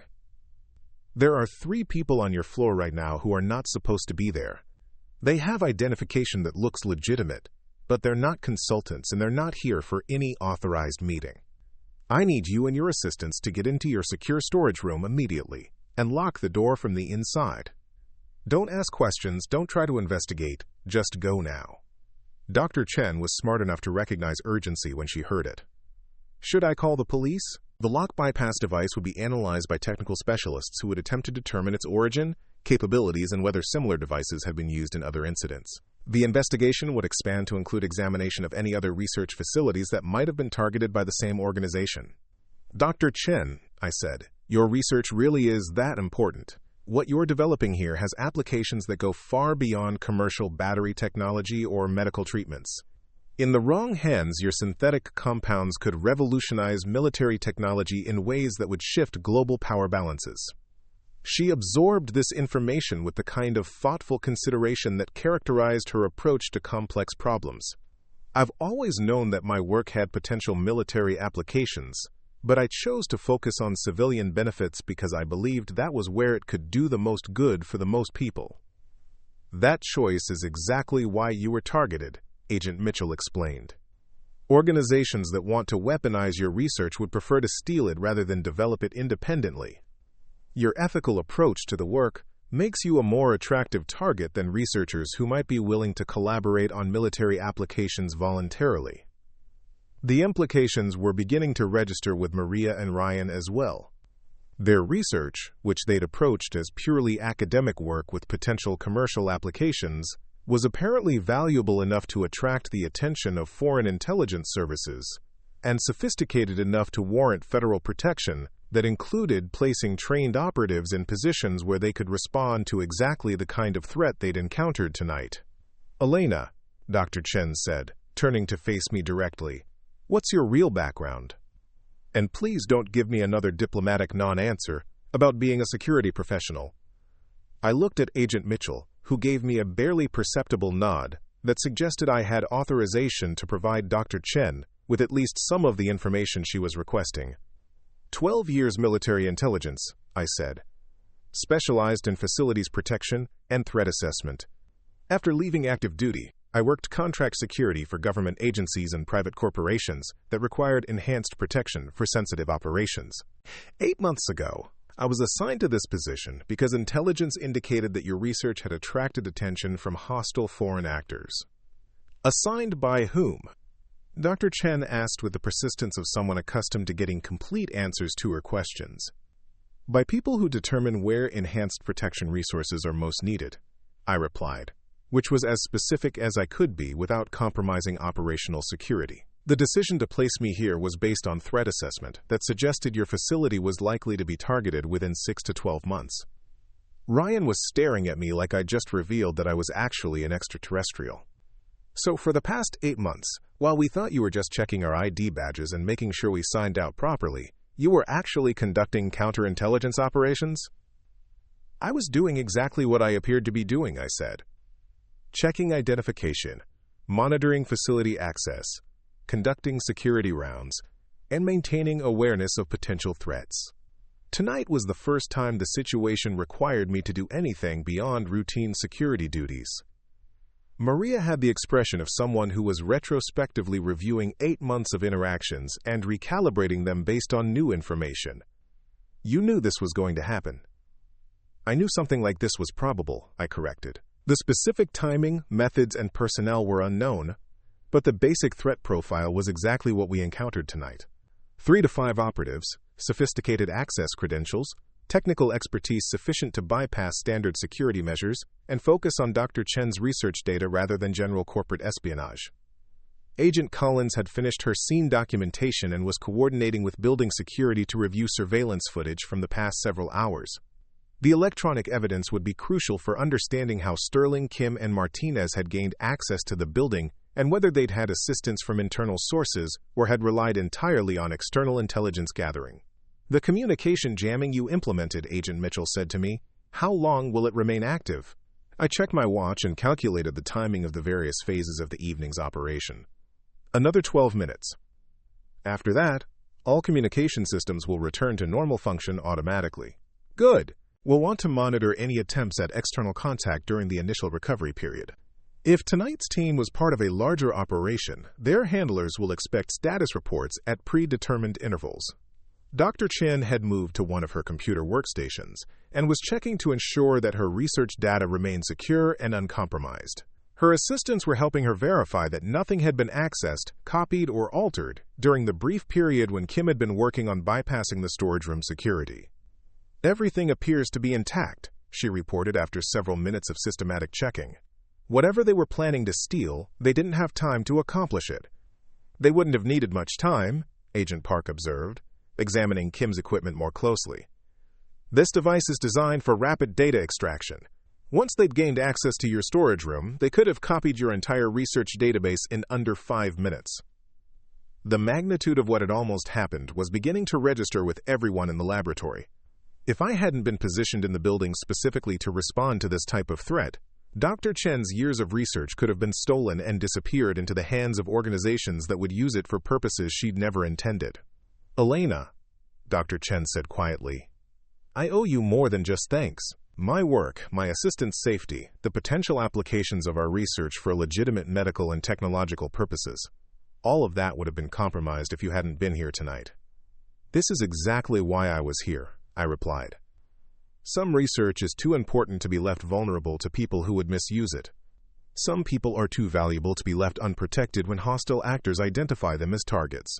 There are 3 people on your floor right now who are not supposed to be there. They have identification that looks legitimate, but they're not consultants and they're not here for any authorized meeting. I need you and your assistants to get into your secure storage room immediately and lock the door from the inside. Don't ask questions, don't try to investigate, just go now. Dr. Chen was smart enough to recognize urgency when she heard it. Should I call the police? The lock bypass device would be analyzed by technical specialists who would attempt to determine its origin, capabilities, and whether similar devices have been used in other incidents. The investigation would expand to include examination of any other research facilities that might have been targeted by the same organization. Dr. Chen, I said, your research really is that important. What you're developing here has applications that go far beyond commercial battery technology or medical treatments. In the wrong hands, your synthetic compounds could revolutionize military technology in ways that would shift global power balances. She absorbed this information with the kind of thoughtful consideration that characterized her approach to complex problems. I've always known that my work had potential military applications, but I chose to focus on civilian benefits because I believed that was where it could do the most good for the most people. That choice is exactly why you were targeted, Agent Mitchell explained. Organizations that want to weaponize your research would prefer to steal it rather than develop it independently. Your ethical approach to the work makes you a more attractive target than researchers who might be willing to collaborate on military applications voluntarily. The implications were beginning to register with Maria and Ryan as well. Their research, which they'd approached as purely academic work with potential commercial applications, was apparently valuable enough to attract the attention of foreign intelligence services and sophisticated enough to warrant federal protection that included placing trained operatives in positions where they could respond to exactly the kind of threat they'd encountered tonight. Elena, Dr. Chen said, turning to face me directly, what's your real background? And please don't give me another diplomatic non-answer about being a security professional. I looked at Agent Mitchell, who gave me a barely perceptible nod that suggested I had authorization to provide Dr. Chen with at least some of the information she was requesting. 12 years military intelligence, I said. Specialized in facilities protection and threat assessment. After leaving active duty, I worked contract security for government agencies and private corporations that required enhanced protection for sensitive operations. 8 months ago, I was assigned to this position because intelligence indicated that your research had attracted attention from hostile foreign actors. Assigned by whom? Dr. Chen asked with the persistence of someone accustomed to getting complete answers to her questions. By people who determine where enhanced protection resources are most needed, I replied, which was as specific as I could be without compromising operational security. The decision to place me here was based on threat assessment that suggested your facility was likely to be targeted within 6 to 12 months. Ryan was staring at me like I just revealed that I was actually an extraterrestrial. So for the past 8 months, while we thought you were just checking our ID badges and making sure we signed out properly, you were actually conducting counterintelligence operations? I was doing exactly what I appeared to be doing, I said. Checking identification, monitoring facility access, conducting security rounds, and maintaining awareness of potential threats. Tonight was the first time the situation required me to do anything beyond routine security duties. Maria had the expression of someone who was retrospectively reviewing 8 months of interactions and recalibrating them based on new information. You knew this was going to happen. I knew something like this was probable, I corrected. The specific timing, methods, and personnel were unknown, but the basic threat profile was exactly what we encountered tonight. 3 to 5 operatives, sophisticated access credentials, technical expertise sufficient to bypass standard security measures, and focus on Dr. Chen's research data rather than general corporate espionage. Agent Collins had finished her scene documentation and was coordinating with building security to review surveillance footage from the past several hours. The electronic evidence would be crucial for understanding how Sterling, Kim, and Martinez had gained access to the building and whether they'd had assistance from internal sources or had relied entirely on external intelligence gathering. The communication jamming you implemented, Agent Mitchell said to me, how long will it remain active? I checked my watch and calculated the timing of the various phases of the evening's operation. Another 12 minutes. After that, all communication systems will return to normal function automatically. Good. We'll want to monitor any attempts at external contact during the initial recovery period. If tonight's team was part of a larger operation, their handlers will expect status reports at predetermined intervals. Dr. Chen had moved to one of her computer workstations and was checking to ensure that her research data remained secure and uncompromised. Her assistants were helping her verify that nothing had been accessed, copied, or altered during the brief period when Kim had been working on bypassing the storage room security. Everything appears to be intact, she reported after several minutes of systematic checking. Whatever they were planning to steal, they didn't have time to accomplish it. They wouldn't have needed much time, Agent Park observed, examining Kim's equipment more closely. This device is designed for rapid data extraction. Once they'd gained access to your storage room, they could have copied your entire research database in under 5 minutes. The magnitude of what had almost happened was beginning to register with everyone in the laboratory. If I hadn't been positioned in the building specifically to respond to this type of threat, Dr. Chen's years of research could have been stolen and disappeared into the hands of organizations that would use it for purposes she'd never intended. Elena, Dr. Chen said quietly, I owe you more than just thanks. My work, my assistant's safety, the potential applications of our research for legitimate medical and technological purposes. All of that would have been compromised if you hadn't been here tonight. This is exactly why I was here, I replied. Some research is too important to be left vulnerable to people who would misuse it. Some people are too valuable to be left unprotected when hostile actors identify them as targets.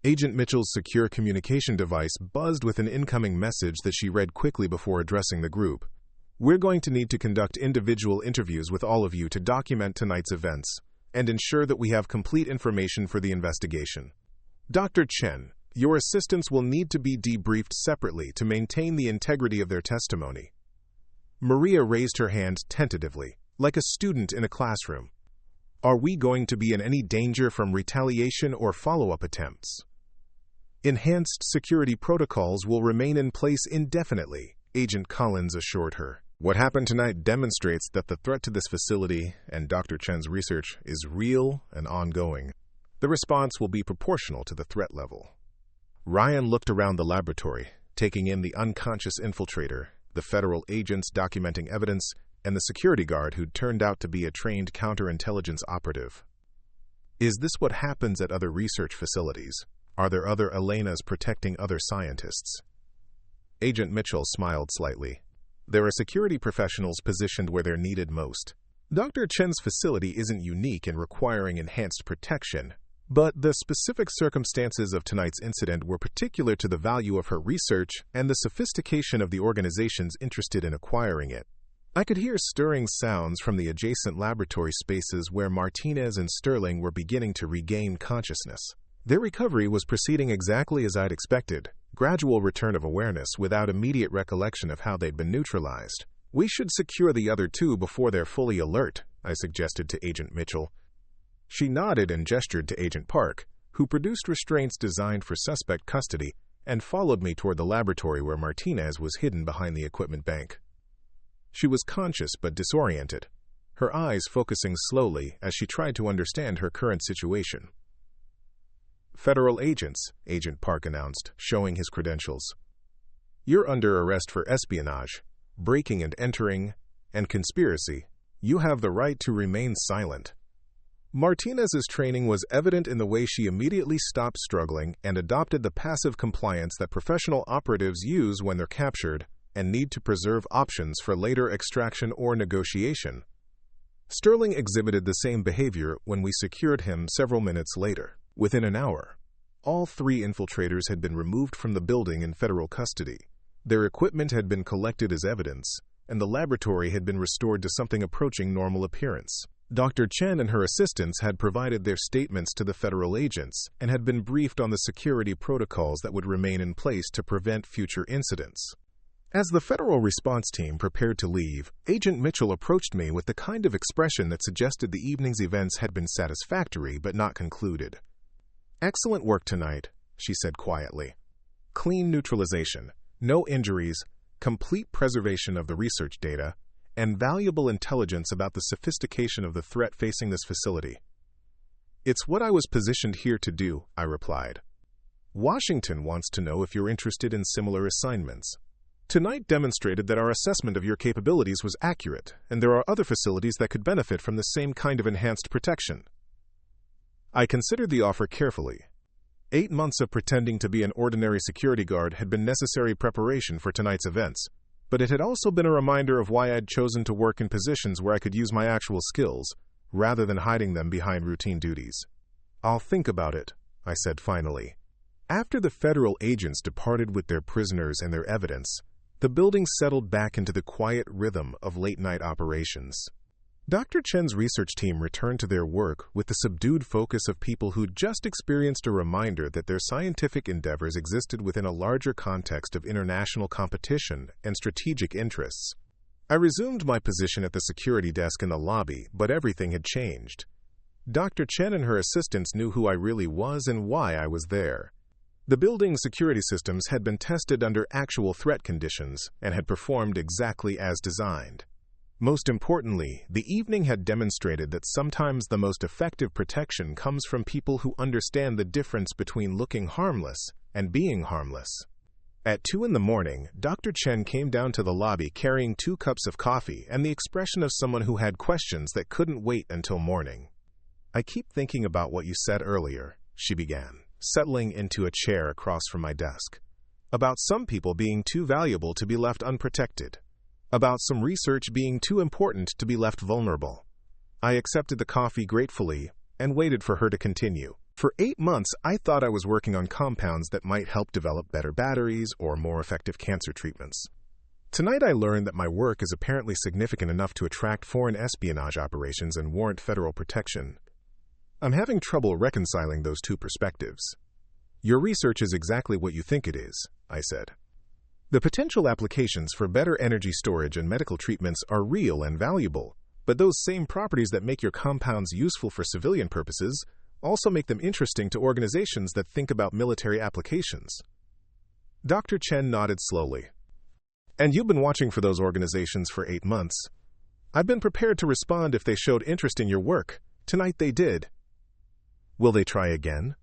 Agent Mitchell's secure communication device buzzed with an incoming message that she read quickly before addressing the group. We're going to need to conduct individual interviews with all of you to document tonight's events and ensure that we have complete information for the investigation. Dr. Chen, your assistants will need to be debriefed separately to maintain the integrity of their testimony. Maria raised her hand tentatively, like a student in a classroom. Are we going to be in any danger from retaliation or follow-up attempts? Enhanced security protocols will remain in place indefinitely, Agent Collins assured her. What happened tonight demonstrates that the threat to this facility and Dr. Chen's research is real and ongoing. The response will be proportional to the threat level. Ryan looked around the laboratory, taking in the unconscious infiltrator, the federal agents documenting evidence, and the security guard who'd turned out to be a trained counterintelligence operative. Is this what happens at other research facilities? Are there other Elenas protecting other scientists? Agent Mitchell smiled slightly. There are security professionals positioned where they're needed most. Dr. Chen's facility isn't unique in requiring enhanced protection, but the specific circumstances of tonight's incident were particular to the value of her research and the sophistication of the organizations interested in acquiring it. I could hear stirring sounds from the adjacent laboratory spaces where Martinez and Sterling were beginning to regain consciousness. Their recovery was proceeding exactly as I'd expected, gradual return of awareness without immediate recollection of how they'd been neutralized. We should secure the other two before they're fully alert, I suggested to Agent Mitchell. She nodded and gestured to Agent Park, who produced restraints designed for suspect custody and followed me toward the laboratory where Martinez was hidden behind the equipment bank. She was conscious but disoriented, her eyes focusing slowly as she tried to understand her current situation. "Federal agents," Agent Park announced, showing his credentials. "You're under arrest for espionage, breaking and entering, and conspiracy. You have the right to remain silent." Martinez's training was evident in the way she immediately stopped struggling and adopted the passive compliance that professional operatives use when they're captured and need to preserve options for later extraction or negotiation. Sterling exhibited the same behavior when we secured him several minutes later. Within an hour, all 3 infiltrators had been removed from the building in federal custody. Their equipment had been collected as evidence, and the laboratory had been restored to something approaching normal appearance. Dr. Chen and her assistants had provided their statements to the federal agents and had been briefed on the security protocols that would remain in place to prevent future incidents. As the federal response team prepared to leave, Agent Mitchell approached me with the kind of expression that suggested the evening's events had been satisfactory but not concluded. "Excellent work tonight," she said quietly. "Clean neutralization, no injuries, complete preservation of the research data, and valuable intelligence about the sophistication of the threat facing this facility." "It's what I was positioned here to do," I replied. "Washington wants to know if you're interested in similar assignments. Tonight demonstrated that our assessment of your capabilities was accurate, and there are other facilities that could benefit from the same kind of enhanced protection." I considered the offer carefully. 8 months of pretending to be an ordinary security guard had been necessary preparation for tonight's events, but it had also been a reminder of why I'd chosen to work in positions where I could use my actual skills, rather than hiding them behind routine duties. "I'll think about it," I said finally. After the federal agents departed with their prisoners and their evidence, the building settled back into the quiet rhythm of late-night operations. Dr. Chen's research team returned to their work with the subdued focus of people who'd just experienced a reminder that their scientific endeavors existed within a larger context of international competition and strategic interests. I resumed my position at the security desk in the lobby, but everything had changed. Dr. Chen and her assistants knew who I really was and why I was there. The building's security systems had been tested under actual threat conditions and had performed exactly as designed. Most importantly, the evening had demonstrated that sometimes the most effective protection comes from people who understand the difference between looking harmless and being harmless. At 2 a.m, Dr. Chen came down to the lobby carrying 2 cups of coffee and the expression of someone who had questions that couldn't wait until morning. "I keep thinking about what you said earlier," she began, settling into a chair across from my desk. "About some people being too valuable to be left unprotected. About some research being too important to be left vulnerable." I accepted the coffee gratefully and waited for her to continue. "For 8 months, I thought I was working on compounds that might help develop better batteries or more effective cancer treatments. Tonight I learned that my work is apparently significant enough to attract foreign espionage operations and warrant federal protection. I'm having trouble reconciling those 2 perspectives." "Your research is exactly what you think it is," I said. "The potential applications for better energy storage and medical treatments are real and valuable, but those same properties that make your compounds useful for civilian purposes also make them interesting to organizations that think about military applications." Dr. Chen nodded slowly. "And you've been watching for those organizations for 8 months. I've been prepared to respond if they showed interest in your work. Tonight they did." "Will they try again?"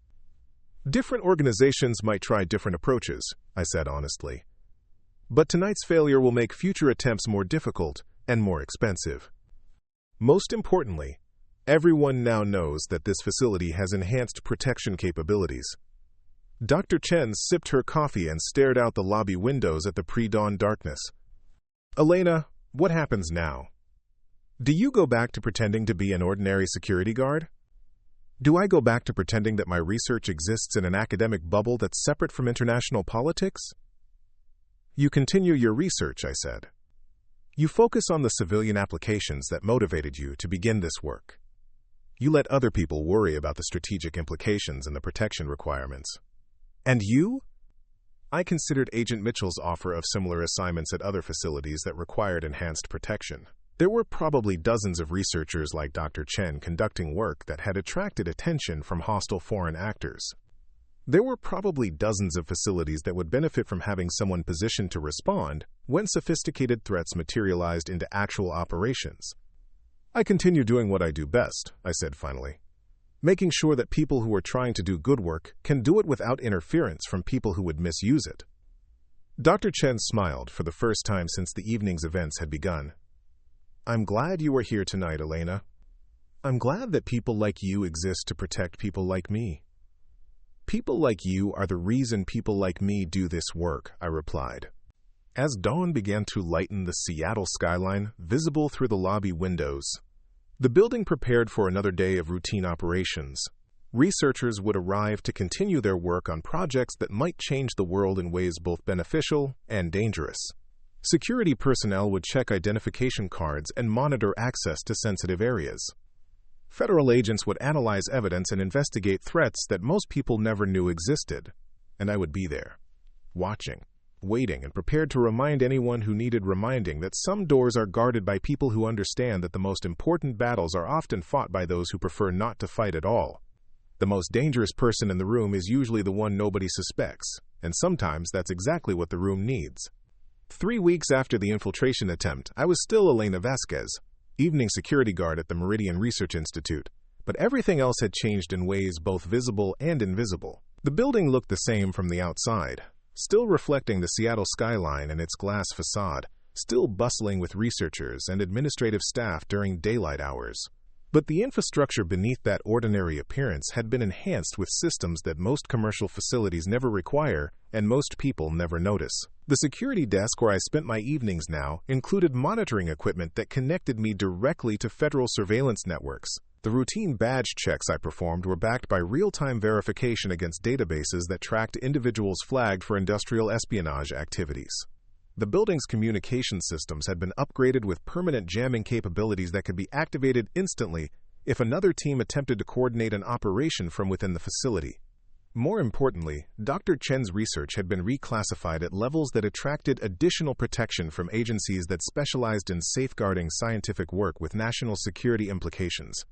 "Different organizations might try different approaches," I said honestly. "But tonight's failure will make future attempts more difficult and more expensive. Most importantly, everyone now knows that this facility has enhanced protection capabilities." Dr. Chen sipped her coffee and stared out the lobby windows at the pre-dawn darkness. "Elena, what happens now? Do you go back to pretending to be an ordinary security guard? Do I go back to pretending that my research exists in an academic bubble that's separate from international politics?" "You continue your research," I said. "You focus on the civilian applications that motivated you to begin this work. You let other people worry about the strategic implications and the protection requirements. And you?" I considered Agent Mitchell's offer of similar assignments at other facilities that required enhanced protection. There were probably dozens of researchers like Dr. Chen conducting work that had attracted attention from hostile foreign actors. There were probably dozens of facilities that would benefit from having someone positioned to respond when sophisticated threats materialized into actual operations. I continue doing what I do best, I said finally, making sure that people who are trying to do good work can do it without interference from people who would misuse it. Dr. Chen smiled for the first time since the evening's events had begun. I'm glad you are here tonight, Elena. I'm glad that people like you exist to protect people like me. People like you are the reason people like me do this work, I replied. As dawn began to lighten the Seattle skyline visible through the lobby windows, the building prepared for another day of routine operations. Researchers would arrive to continue their work on projects that might change the world in ways both beneficial and dangerous. Security personnel would check identification cards and monitor access to sensitive areas. Federal agents would analyze evidence and investigate threats that most people never knew existed. And I would be there, watching, waiting, and prepared to remind anyone who needed reminding that some doors are guarded by people who understand that the most important battles are often fought by those who prefer not to fight at all. The most dangerous person in the room is usually the one nobody suspects, and sometimes that's exactly what the room needs. 3 weeks after the infiltration attempt, I was still Elena Vasquez, evening security guard at the Meridian Research Institute, but everything else had changed in ways both visible and invisible. The building looked the same from the outside, still reflecting the Seattle skyline and its glass facade, still bustling with researchers and administrative staff during daylight hours. But the infrastructure beneath that ordinary appearance had been enhanced with systems that most commercial facilities never require and most people never notice. The security desk where I spent my evenings now included monitoring equipment that connected me directly to federal surveillance networks. The routine badge checks I performed were backed by real-time verification against databases that tracked individuals flagged for industrial espionage activities. The building's communication systems had been upgraded with permanent jamming capabilities that could be activated instantly if another team attempted to coordinate an operation from within the facility. More importantly, Dr. Chen's research had been reclassified at levels that attracted additional protection from agencies that specialized in safeguarding scientific work with national security implications.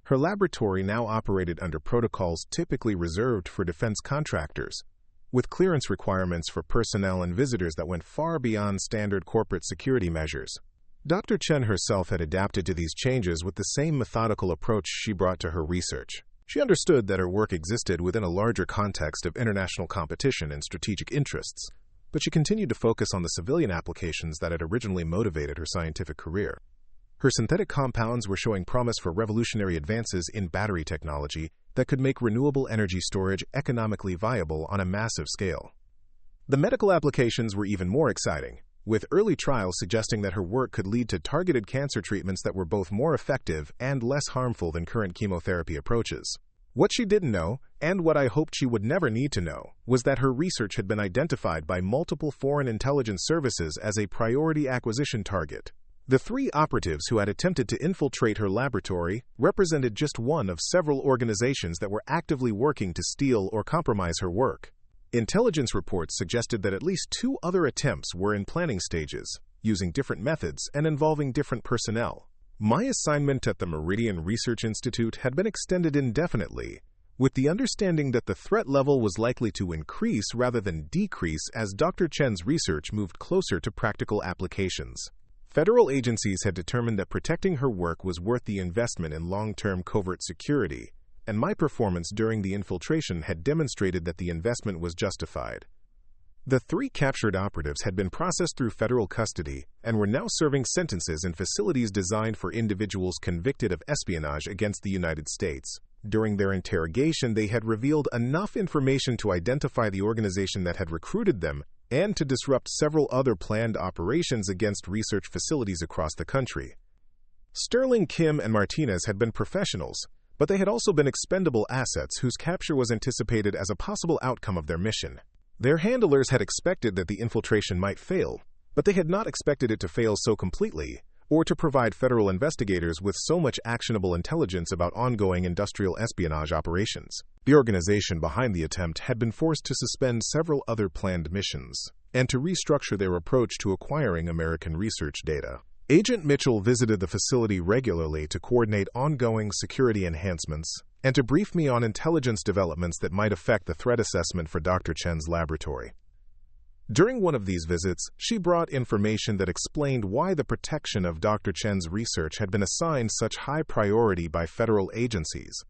Her laboratory now operated under protocols typically reserved for defense contractors, with clearance requirements for personnel and visitors that went far beyond standard corporate security measures. Dr. Chen herself had adapted to these changes with the same methodical approach she brought to her research. She understood that her work existed within a larger context of international competition and strategic interests, but she continued to focus on the civilian applications that had originally motivated her scientific career. Her synthetic compounds were showing promise for revolutionary advances in battery technology that could make renewable energy storage economically viable on a massive scale. The medical applications were even more exciting, with early trials suggesting that her work could lead to targeted cancer treatments that were both more effective and less harmful than current chemotherapy approaches. What she didn't know, and what I hoped she would never need to know, was that her research had been identified by multiple foreign intelligence services as a priority acquisition target. The 3 operatives who had attempted to infiltrate her laboratory represented just one of several organizations that were actively working to steal or compromise her work. Intelligence reports suggested that at least 2 other attempts were in planning stages, using different methods and involving different personnel. My assignment at the Meridian Research Institute had been extended indefinitely, with the understanding that the threat level was likely to increase rather than decrease as Dr. Chen's research moved closer to practical applications. Federal agencies had determined that protecting her work was worth the investment in long-term covert security, and my performance during the infiltration had demonstrated that the investment was justified. The 3 captured operatives had been processed through federal custody and were now serving sentences in facilities designed for individuals convicted of espionage against the United States. During their interrogation, they had revealed enough information to identify the organization that had recruited them and to disrupt several other planned operations against research facilities across the country. Sterling, Kim, and Martinez had been professionals, but they had also been expendable assets whose capture was anticipated as a possible outcome of their mission. Their handlers had expected that the infiltration might fail, but they had not expected it to fail so completely, or to provide federal investigators with so much actionable intelligence about ongoing industrial espionage operations. The organization behind the attempt had been forced to suspend several other planned missions and to restructure their approach to acquiring American research data. Agent Mitchell visited the facility regularly to coordinate ongoing security enhancements and to brief me on intelligence developments that might affect the threat assessment for Dr. Chen's laboratory. During one of these visits, she brought information that explained why the protection of Dr. Chen's research had been assigned such high priority by federal agencies.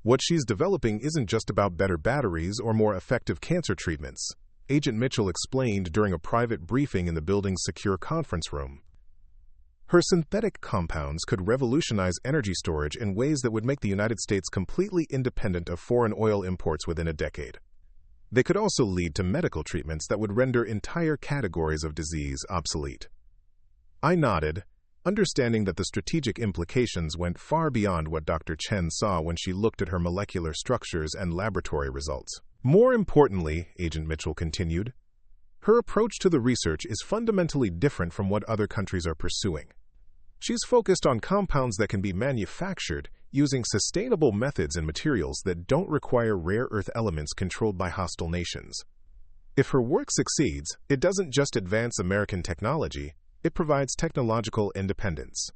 What she's developing isn't just about better batteries or more effective cancer treatments, Agent Mitchell explained during a private briefing in the building's secure conference room. Her synthetic compounds could revolutionize energy storage in ways that would make the United States completely independent of foreign oil imports within a decade. They could also lead to medical treatments that would render entire categories of disease obsolete. I nodded, understanding that the strategic implications went far beyond what Dr. Chen saw when she looked at her molecular structures and laboratory results. More importantly, Agent Mitchell continued, her approach to the research is fundamentally different from what other countries are pursuing. She's focused on compounds that can be manufactured using sustainable methods and materials that don't require rare earth elements controlled by hostile nations. If her work succeeds, it doesn't just advance American technology, it provides technological independence.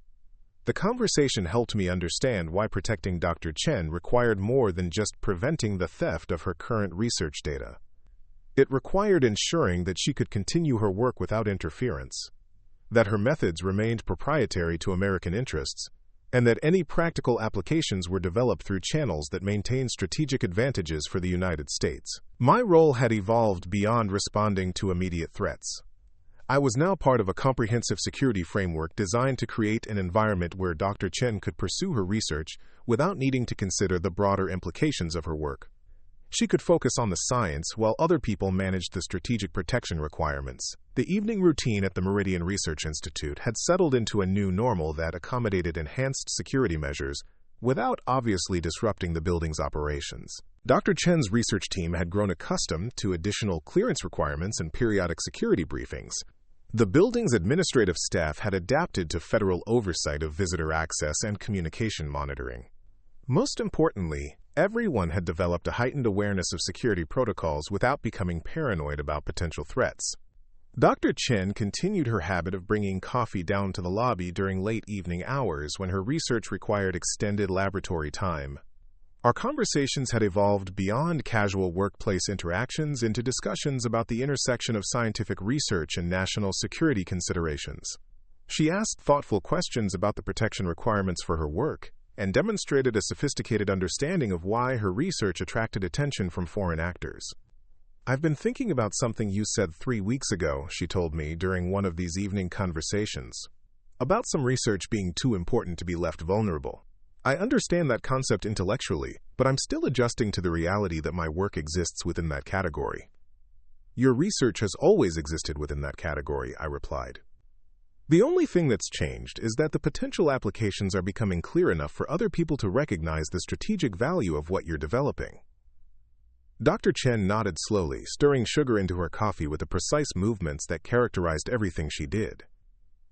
The conversation helped me understand why protecting Dr. Chen required more than just preventing the theft of her current research data. It required ensuring that she could continue her work without interference, that her methods remained proprietary to American interests, and that any practical applications were developed through channels that maintained strategic advantages for the United States. My role had evolved beyond responding to immediate threats. I was now part of a comprehensive security framework designed to create an environment where Dr. Chen could pursue her research without needing to consider the broader implications of her work. She could focus on the science while other people managed the strategic protection requirements. The evening routine at the Meridian Research Institute had settled into a new normal that accommodated enhanced security measures without obviously disrupting the building's operations. Dr. Chen's research team had grown accustomed to additional clearance requirements and periodic security briefings. The building's administrative staff had adapted to federal oversight of visitor access and communication monitoring. Most importantly, everyone had developed a heightened awareness of security protocols without becoming paranoid about potential threats. Dr. Chen continued her habit of bringing coffee down to the lobby during late evening hours when her research required extended laboratory time. Our conversations had evolved beyond casual workplace interactions into discussions about the intersection of scientific research and national security considerations. She asked thoughtful questions about the protection requirements for her work and demonstrated a sophisticated understanding of why her research attracted attention from foreign actors. I've been thinking about something you said 3 weeks ago, she told me during one of these evening conversations, about some research being too important to be left vulnerable. I understand that concept intellectually, but I'm still adjusting to the reality that my work exists within that category. Your research has always existed within that category, I replied. The only thing that's changed is that the potential applications are becoming clear enough for other people to recognize the strategic value of what you're developing. Dr. Chen nodded slowly, stirring sugar into her coffee with the precise movements that characterized everything she did.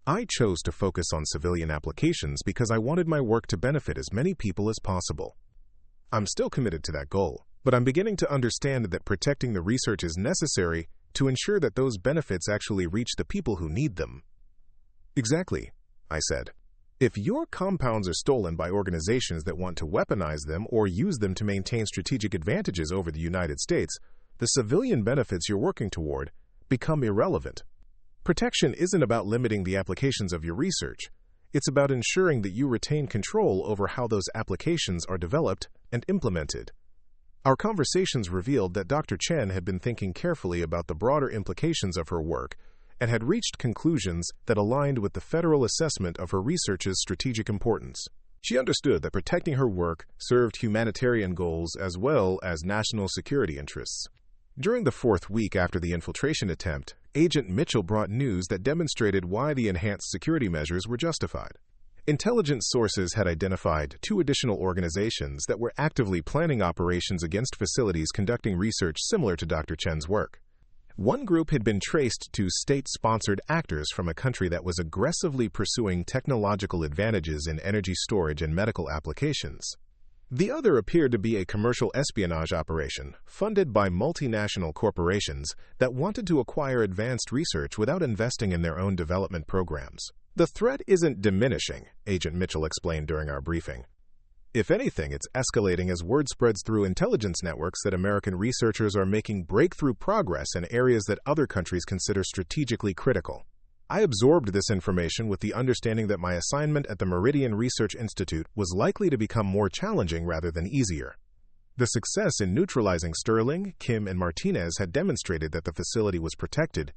I chose to focus on civilian applications because I wanted my work to benefit as many people as possible. I'm still committed to that goal, but I'm beginning to understand that protecting the research is necessary to ensure that those benefits actually reach the people who need them. Exactly, I said. If your compounds are stolen by organizations that want to weaponize them or use them to maintain strategic advantages over the United States, the civilian benefits you're working toward become irrelevant. Protection isn't about limiting the applications of your research. It's about ensuring that you retain control over how those applications are developed and implemented. Our conversations revealed that Dr. Chen had been thinking carefully about the broader implications of her work and had reached conclusions that aligned with the federal assessment of her research's strategic importance. She understood that protecting her work served humanitarian goals as well as national security interests. During the 4th week after the infiltration attempt, Agent Mitchell brought news that demonstrated why the enhanced security measures were justified. Intelligence sources had identified 2 additional organizations that were actively planning operations against facilities conducting research similar to Dr. Chen's work. One group had been traced to state-sponsored actors from a country that was aggressively pursuing technological advantages in energy storage and medical applications. The other appeared to be a commercial espionage operation funded by multinational corporations that wanted to acquire advanced research without investing in their own development programs. The threat isn't diminishing, Agent Mitchell explained during our briefing. If anything, it's escalating as word spreads through intelligence networks that American researchers are making breakthrough progress in areas that other countries consider strategically critical. I absorbed this information with the understanding that my assignment at the Meridian Research Institute was likely to become more challenging rather than easier. The success in neutralizing Sterling, Kim, and Martinez had demonstrated that the facility was protected,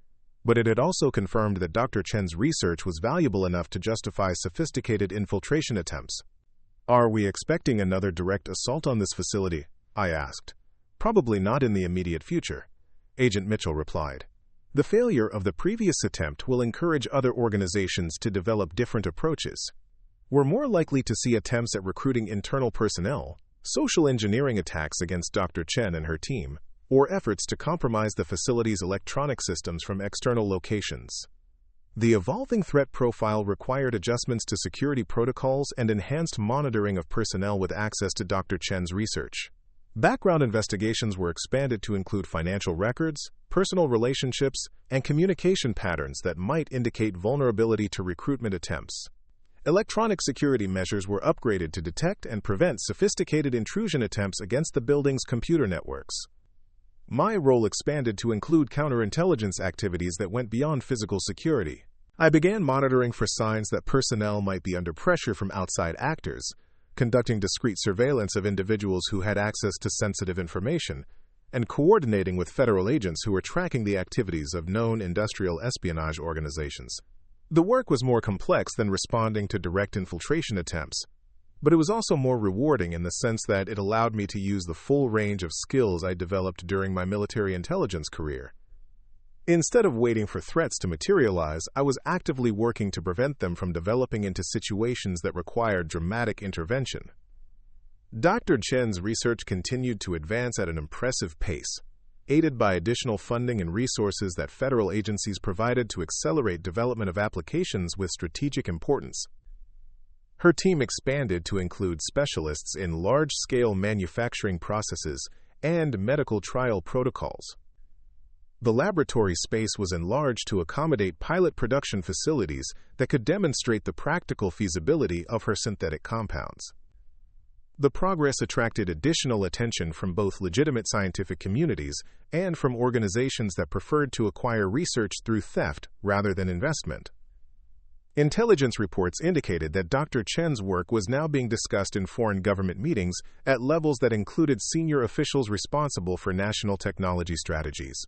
but it had also confirmed that Dr. Chen's research was valuable enough to justify sophisticated infiltration attempts. Are we expecting another direct assault on this facility? I asked. Probably not in the immediate future, Agent Mitchell replied. The failure of the previous attempt will encourage other organizations to develop different approaches. We're more likely to see attempts at recruiting internal personnel, social engineering attacks against Dr. Chen and her team, or efforts to compromise the facility's electronic systems from external locations. The evolving threat profile required adjustments to security protocols and enhanced monitoring of personnel with access to Dr. Chen's research. Background investigations were expanded to include financial records, personal relationships, and communication patterns that might indicate vulnerability to recruitment attempts. Electronic security measures were upgraded to detect and prevent sophisticated intrusion attempts against the building's computer networks. My role expanded to include counterintelligence activities that went beyond physical security. I began monitoring for signs that personnel might be under pressure from outside actors, conducting discreet surveillance of individuals who had access to sensitive information, and coordinating with federal agents who were tracking the activities of known industrial espionage organizations. The work was more complex than responding to direct infiltration attempts, but it was also more rewarding in the sense that it allowed me to use the full range of skills I developed during my military intelligence career. Instead of waiting for threats to materialize, I was actively working to prevent them from developing into situations that required dramatic intervention. Dr. Chen's research continued to advance at an impressive pace, aided by additional funding and resources that federal agencies provided to accelerate development of applications with strategic importance. Her team expanded to include specialists in large-scale manufacturing processes and medical trial protocols. The laboratory space was enlarged to accommodate pilot production facilities that could demonstrate the practical feasibility of her synthetic compounds. The progress attracted additional attention from both legitimate scientific communities and from organizations that preferred to acquire research through theft rather than investment. Intelligence reports indicated that Dr. Chen's work was now being discussed in foreign government meetings at levels that included senior officials responsible for national technology strategies.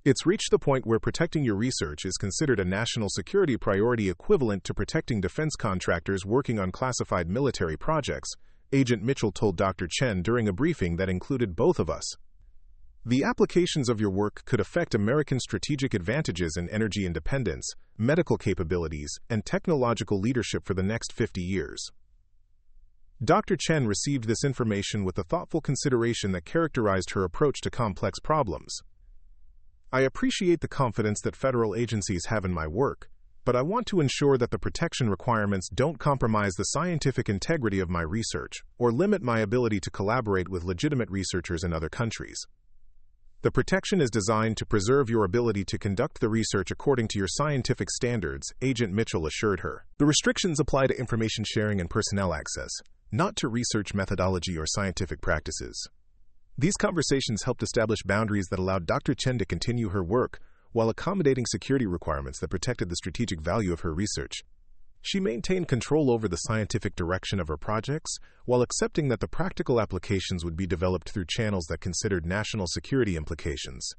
It's reached the point where protecting your research is considered a national security priority equivalent to protecting defense contractors working on classified military projects, Agent Mitchell told Dr. Chen during a briefing that included both of us. The applications of your work could affect American strategic advantages in energy independence, medical capabilities, and technological leadership for the next 50 years. Dr. Chen received this information with the thoughtful consideration that characterized her approach to complex problems. I appreciate the confidence that federal agencies have in my work, but I want to ensure that the protection requirements don't compromise the scientific integrity of my research or limit my ability to collaborate with legitimate researchers in other countries. The protection is designed to preserve your ability to conduct the research according to your scientific standards, Agent Mitchell assured her. The restrictions apply to information sharing and personnel access, not to research methodology or scientific practices. These conversations helped establish boundaries that allowed Dr. Chen to continue her work while accommodating security requirements that protected the strategic value of her research. She maintained control over the scientific direction of her projects while accepting that the practical applications would be developed through channels that considered national security implications.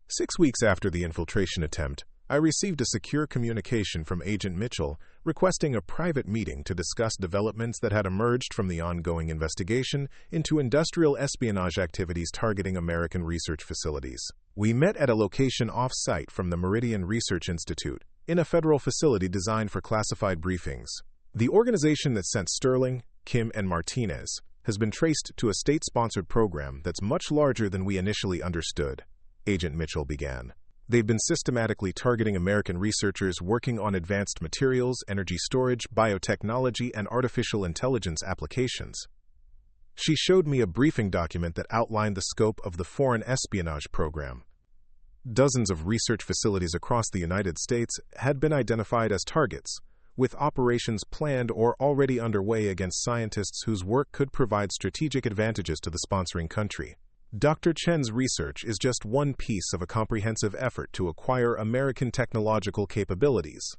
6 weeks after the infiltration attempt, I received a secure communication from Agent Mitchell requesting a private meeting to discuss developments that had emerged from the ongoing investigation into industrial espionage activities targeting American research facilities. We met at a location off-site from the Meridian Research Institute, in a federal facility designed for classified briefings. The organization that sent Sterling, Kim, and Martinez has been traced to a state-sponsored program that's much larger than we initially understood, Agent Mitchell began. They've been systematically targeting American researchers working on advanced materials, energy storage, biotechnology, and artificial intelligence applications. She showed me a briefing document that outlined the scope of the foreign espionage program. Dozens of research facilities across the United States had been identified as targets, with operations planned or already underway against scientists whose work could provide strategic advantages to the sponsoring country. Dr. Chen's research is just one piece of a comprehensive effort to acquire American technological capabilities.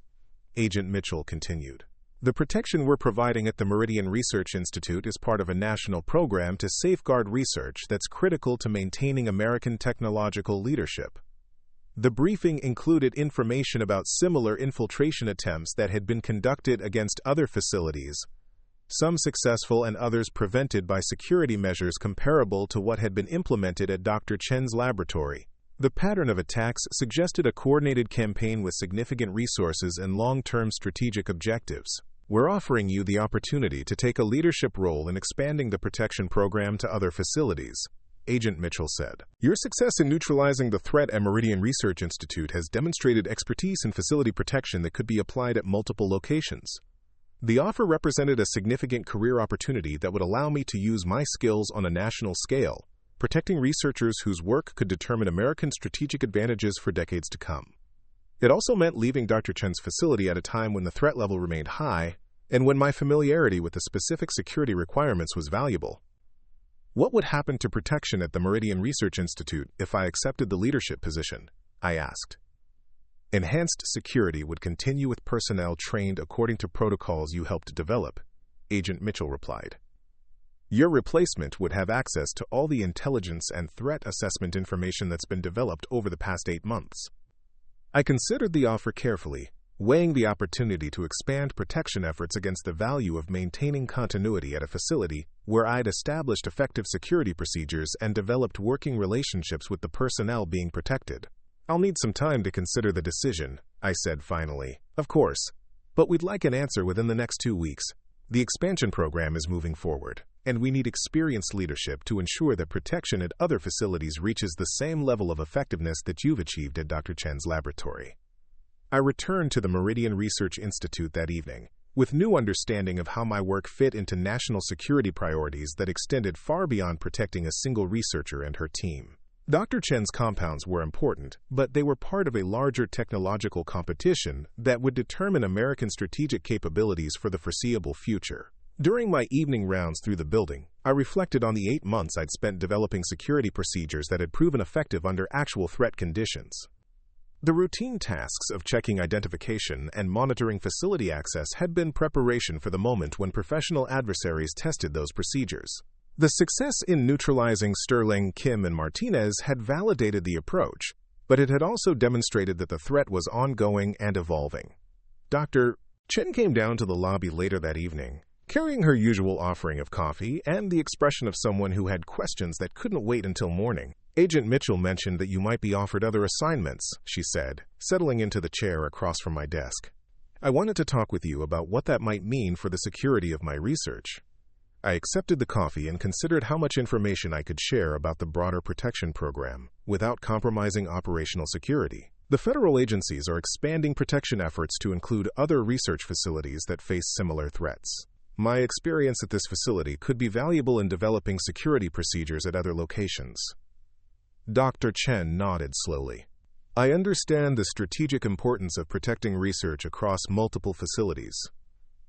Agent Mitchell continued. The protection we're providing at the Meridian Research Institute is part of a national program to safeguard research that's critical to maintaining American technological leadership. The briefing included information about similar infiltration attempts that had been conducted against other facilities, some successful and others prevented by security measures comparable to what had been implemented at Dr. Chen's laboratory. The pattern of attacks suggested a coordinated campaign with significant resources and long-term strategic objectives. We're offering you the opportunity to take a leadership role in expanding the protection program to other facilities, Agent Mitchell said. Your success in neutralizing the threat at Meridian Research Institute has demonstrated expertise in facility protection that could be applied at multiple locations. The offer represented a significant career opportunity that would allow me to use my skills on a national scale, protecting researchers whose work could determine American strategic advantages for decades to come. It also meant leaving Dr. Chen's facility at a time when the threat level remained high and when my familiarity with the specific security requirements was valuable. What would happen to protection at the Meridian Research Institute if I accepted the leadership position? I asked. Enhanced security would continue with personnel trained according to protocols you helped develop, Agent Mitchell replied. Your replacement would have access to all the intelligence and threat assessment information that's been developed over the past 8 months. I considered the offer carefully, weighing the opportunity to expand protection efforts against the value of maintaining continuity at a facility where I'd established effective security procedures and developed working relationships with the personnel being protected. I'll need some time to consider the decision, I said finally. Of course, but we'd like an answer within the next 2 weeks. The expansion program is moving forward, and we need experienced leadership to ensure that protection at other facilities reaches the same level of effectiveness that you've achieved at Dr. Chen's laboratory. I returned to the Meridian Research Institute that evening, with new understanding of how my work fit into national security priorities that extended far beyond protecting a single researcher and her team. Dr. Chen's compounds were important, but they were part of a larger technological competition that would determine American strategic capabilities for the foreseeable future. During my evening rounds through the building, I reflected on the 8 months I'd spent developing security procedures that had proven effective under actual threat conditions. The routine tasks of checking identification and monitoring facility access had been preparation for the moment when professional adversaries tested those procedures. The success in neutralizing Sterling, Kim, and Martinez had validated the approach, but it had also demonstrated that the threat was ongoing and evolving. Dr. Chen came down to the lobby later that evening, carrying her usual offering of coffee and the expression of someone who had questions that couldn't wait until morning. Agent Mitchell mentioned that you might be offered other assignments, she said, settling into the chair across from my desk. I wanted to talk with you about what that might mean for the security of my research. I accepted the coffee and considered how much information I could share about the broader protection program without compromising operational security. The federal agencies are expanding protection efforts to include other research facilities that face similar threats. My experience at this facility could be valuable in developing security procedures at other locations. Dr. Chen nodded slowly. I understand the strategic importance of protecting research across multiple facilities,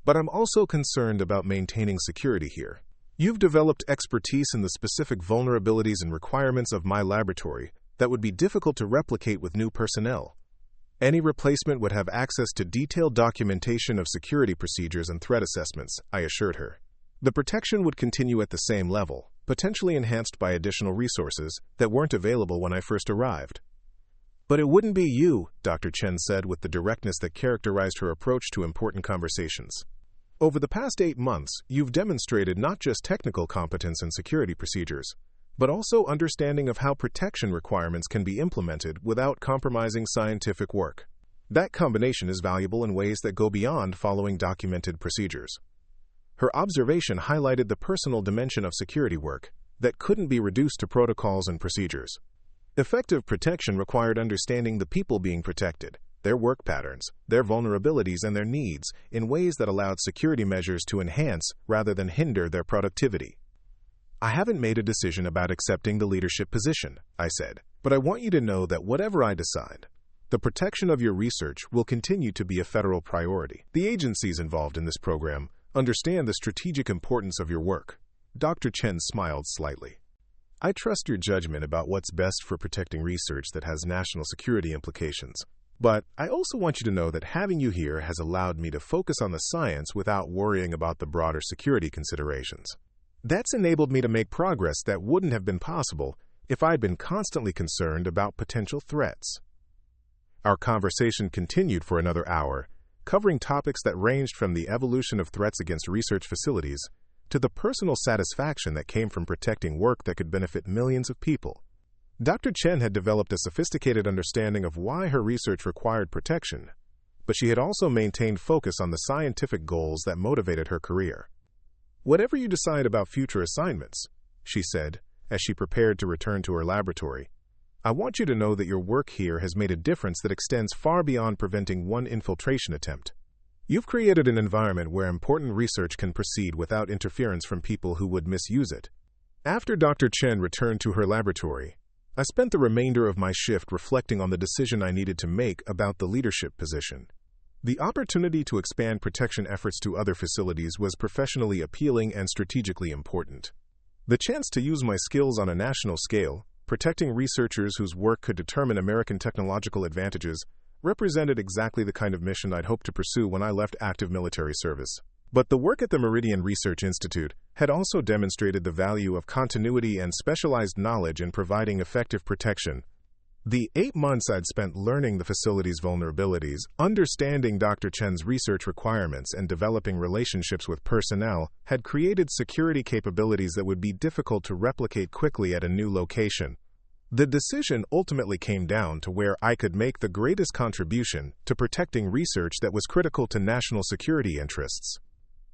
but I'm also concerned about maintaining security here. You've developed expertise in the specific vulnerabilities and requirements of my laboratory that would be difficult to replicate with new personnel. Any replacement would have access to detailed documentation of security procedures and threat assessments, I assured her. The protection would continue at the same level, potentially enhanced by additional resources that weren't available when I first arrived. But it wouldn't be you, Dr. Chen said with the directness that characterized her approach to important conversations. Over the past 8 months, you've demonstrated not just technical competence in security procedures, but also understanding of how protection requirements can be implemented without compromising scientific work. That combination is valuable in ways that go beyond following documented procedures. Her observation highlighted the personal dimension of security work that couldn't be reduced to protocols and procedures. Effective protection required understanding the people being protected, their work patterns, their vulnerabilities, and their needs in ways that allowed security measures to enhance rather than hinder their productivity. I haven't made a decision about accepting the leadership position, I said, But I want you to know that whatever I decide, the protection of your research will continue to be a federal priority. The agencies involved in this program understand the strategic importance of your work. Dr. Chen smiled slightly. I trust your judgment about what's best for protecting research that has national security implications. But I also want you to know that having you here has allowed me to focus on the science without worrying about the broader security considerations. That's enabled me to make progress that wouldn't have been possible if I'd been constantly concerned about potential threats. Our conversation continued for another hour, covering topics that ranged from the evolution of threats against research facilities to the personal satisfaction that came from protecting work that could benefit millions of people. Dr. Chen had developed a sophisticated understanding of why her research required protection, but she had also maintained focus on the scientific goals that motivated her career. Whatever you decide about future assignments, she said, as she prepared to return to her laboratory, I want you to know that your work here has made a difference that extends far beyond preventing one infiltration attempt. You've created an environment where important research can proceed without interference from people who would misuse it. After Dr. Chen returned to her laboratory, I spent the remainder of my shift reflecting on the decision I needed to make about the leadership position. The opportunity to expand protection efforts to other facilities was professionally appealing and strategically important. The chance to use my skills on a national scale, protecting researchers whose work could determine American technological advantages, represented exactly the kind of mission I'd hoped to pursue when I left active military service. But the work at the Meridian Research Institute had also demonstrated the value of continuity and specialized knowledge in providing effective protection. The 8 months I'd spent learning the facility's vulnerabilities, understanding Dr. Chen's research requirements, and developing relationships with personnel had created security capabilities that would be difficult to replicate quickly at a new location. The decision ultimately came down to where I could make the greatest contribution to protecting research that was critical to national security interests.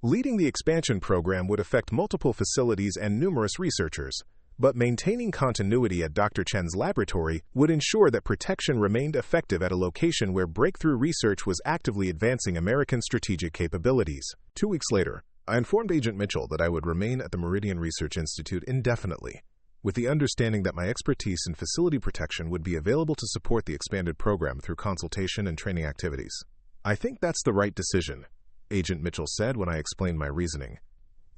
Leading the expansion program would affect multiple facilities and numerous researchers, but maintaining continuity at Dr. Chen's laboratory would ensure that protection remained effective at a location where breakthrough research was actively advancing American strategic capabilities. 2 weeks later, I informed Agent Mitchell that I would remain at the Meridian Research Institute indefinitely, with the understanding that my expertise in facility protection would be available to support the expanded program through consultation and training activities. I think that's the right decision, Agent Mitchell said when I explained my reasoning.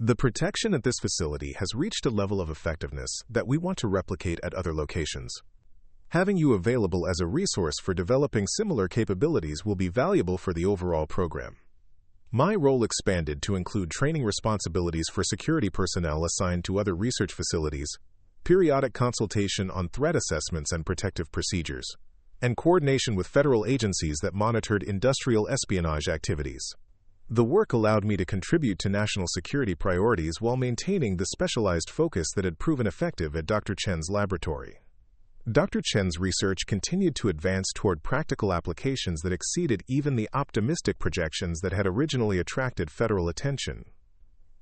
The protection at this facility has reached a level of effectiveness that we want to replicate at other locations. Having you available as a resource for developing similar capabilities will be valuable for the overall program. My role expanded to include training responsibilities for security personnel assigned to other research facilities, periodic consultation on threat assessments and protective procedures, and coordination with federal agencies that monitored industrial espionage activities. The work allowed me to contribute to national security priorities while maintaining the specialized focus that had proven effective at Dr. Chen's laboratory. Dr. Chen's research continued to advance toward practical applications that exceeded even the optimistic projections that had originally attracted federal attention.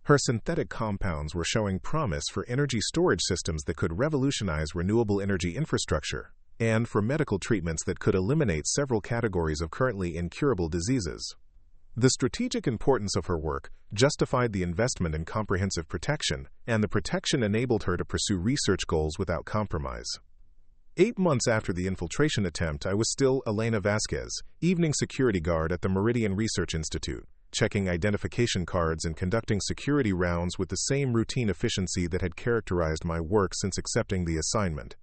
Her synthetic compounds were showing promise for energy storage systems that could revolutionize renewable energy infrastructure, and for medical treatments that could eliminate several categories of currently incurable diseases. The strategic importance of her work justified the investment in comprehensive protection, and the protection enabled her to pursue research goals without compromise. 8 months after the infiltration attempt, I was still Elena Vasquez, evening security guard at the Meridian Research Institute, checking identification cards and conducting security rounds with the same routine efficiency that had characterized my work since accepting the assignment.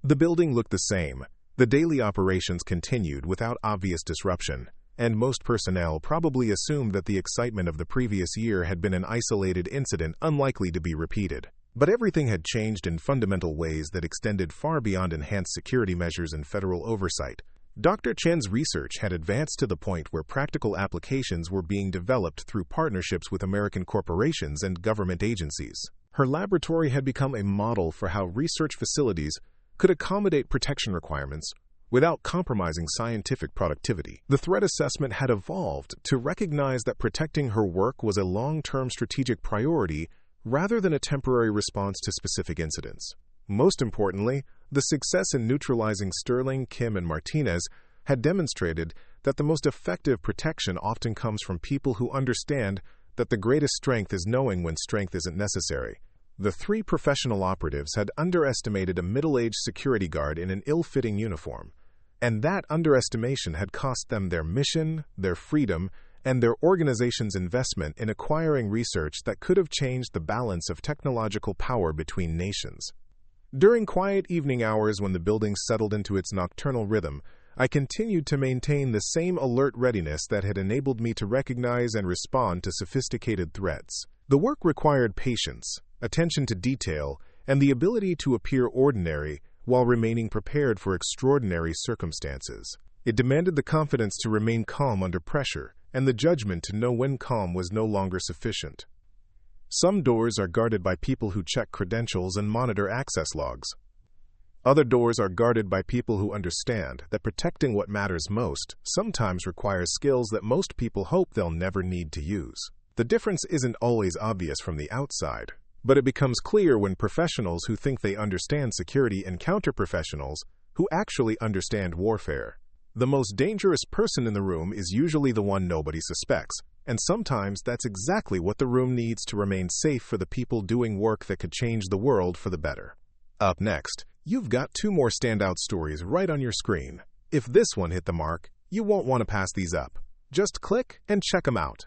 The building looked the same. The daily operations continued without obvious disruption, and most personnel probably assumed that the excitement of the previous year had been an isolated incident unlikely to be repeated. But everything had changed in fundamental ways that extended far beyond enhanced security measures and federal oversight. Dr. Chen's research had advanced to the point where practical applications were being developed through partnerships with American corporations and government agencies. Her laboratory had become a model for how research facilities could accommodate protection requirements without compromising scientific productivity. The threat assessment had evolved to recognize that protecting her work was a long-term strategic priority rather than a temporary response to specific incidents. Most importantly, the success in neutralizing Sterling, Kim, and Martinez had demonstrated that the most effective protection often comes from people who understand that the greatest strength is knowing when strength isn't necessary. The three professional operatives had underestimated a middle-aged security guard in an ill-fitting uniform, and that underestimation had cost them their mission, their freedom, and their organization's investment in acquiring research that could have changed the balance of technological power between nations. During quiet evening hours when the building settled into its nocturnal rhythm, I continued to maintain the same alert readiness that had enabled me to recognize and respond to sophisticated threats. The work required patience, attention to detail, and the ability to appear ordinary while remaining prepared for extraordinary circumstances. It demanded the confidence to remain calm under pressure, and the judgment to know when calm was no longer sufficient. Some doors are guarded by people who check credentials and monitor access logs. Other doors are guarded by people who understand that protecting what matters most sometimes requires skills that most people hope they'll never need to use. The difference isn't always obvious from the outside, but it becomes clear when professionals who think they understand security encounter professionals who actually understand warfare. The most dangerous person in the room is usually the one nobody suspects, and sometimes that's exactly what the room needs to remain safe for the people doing work that could change the world for the better. Up next, you've got two more standout stories right on your screen. If this one hit the mark, you won't want to pass these up. Just click and check them out.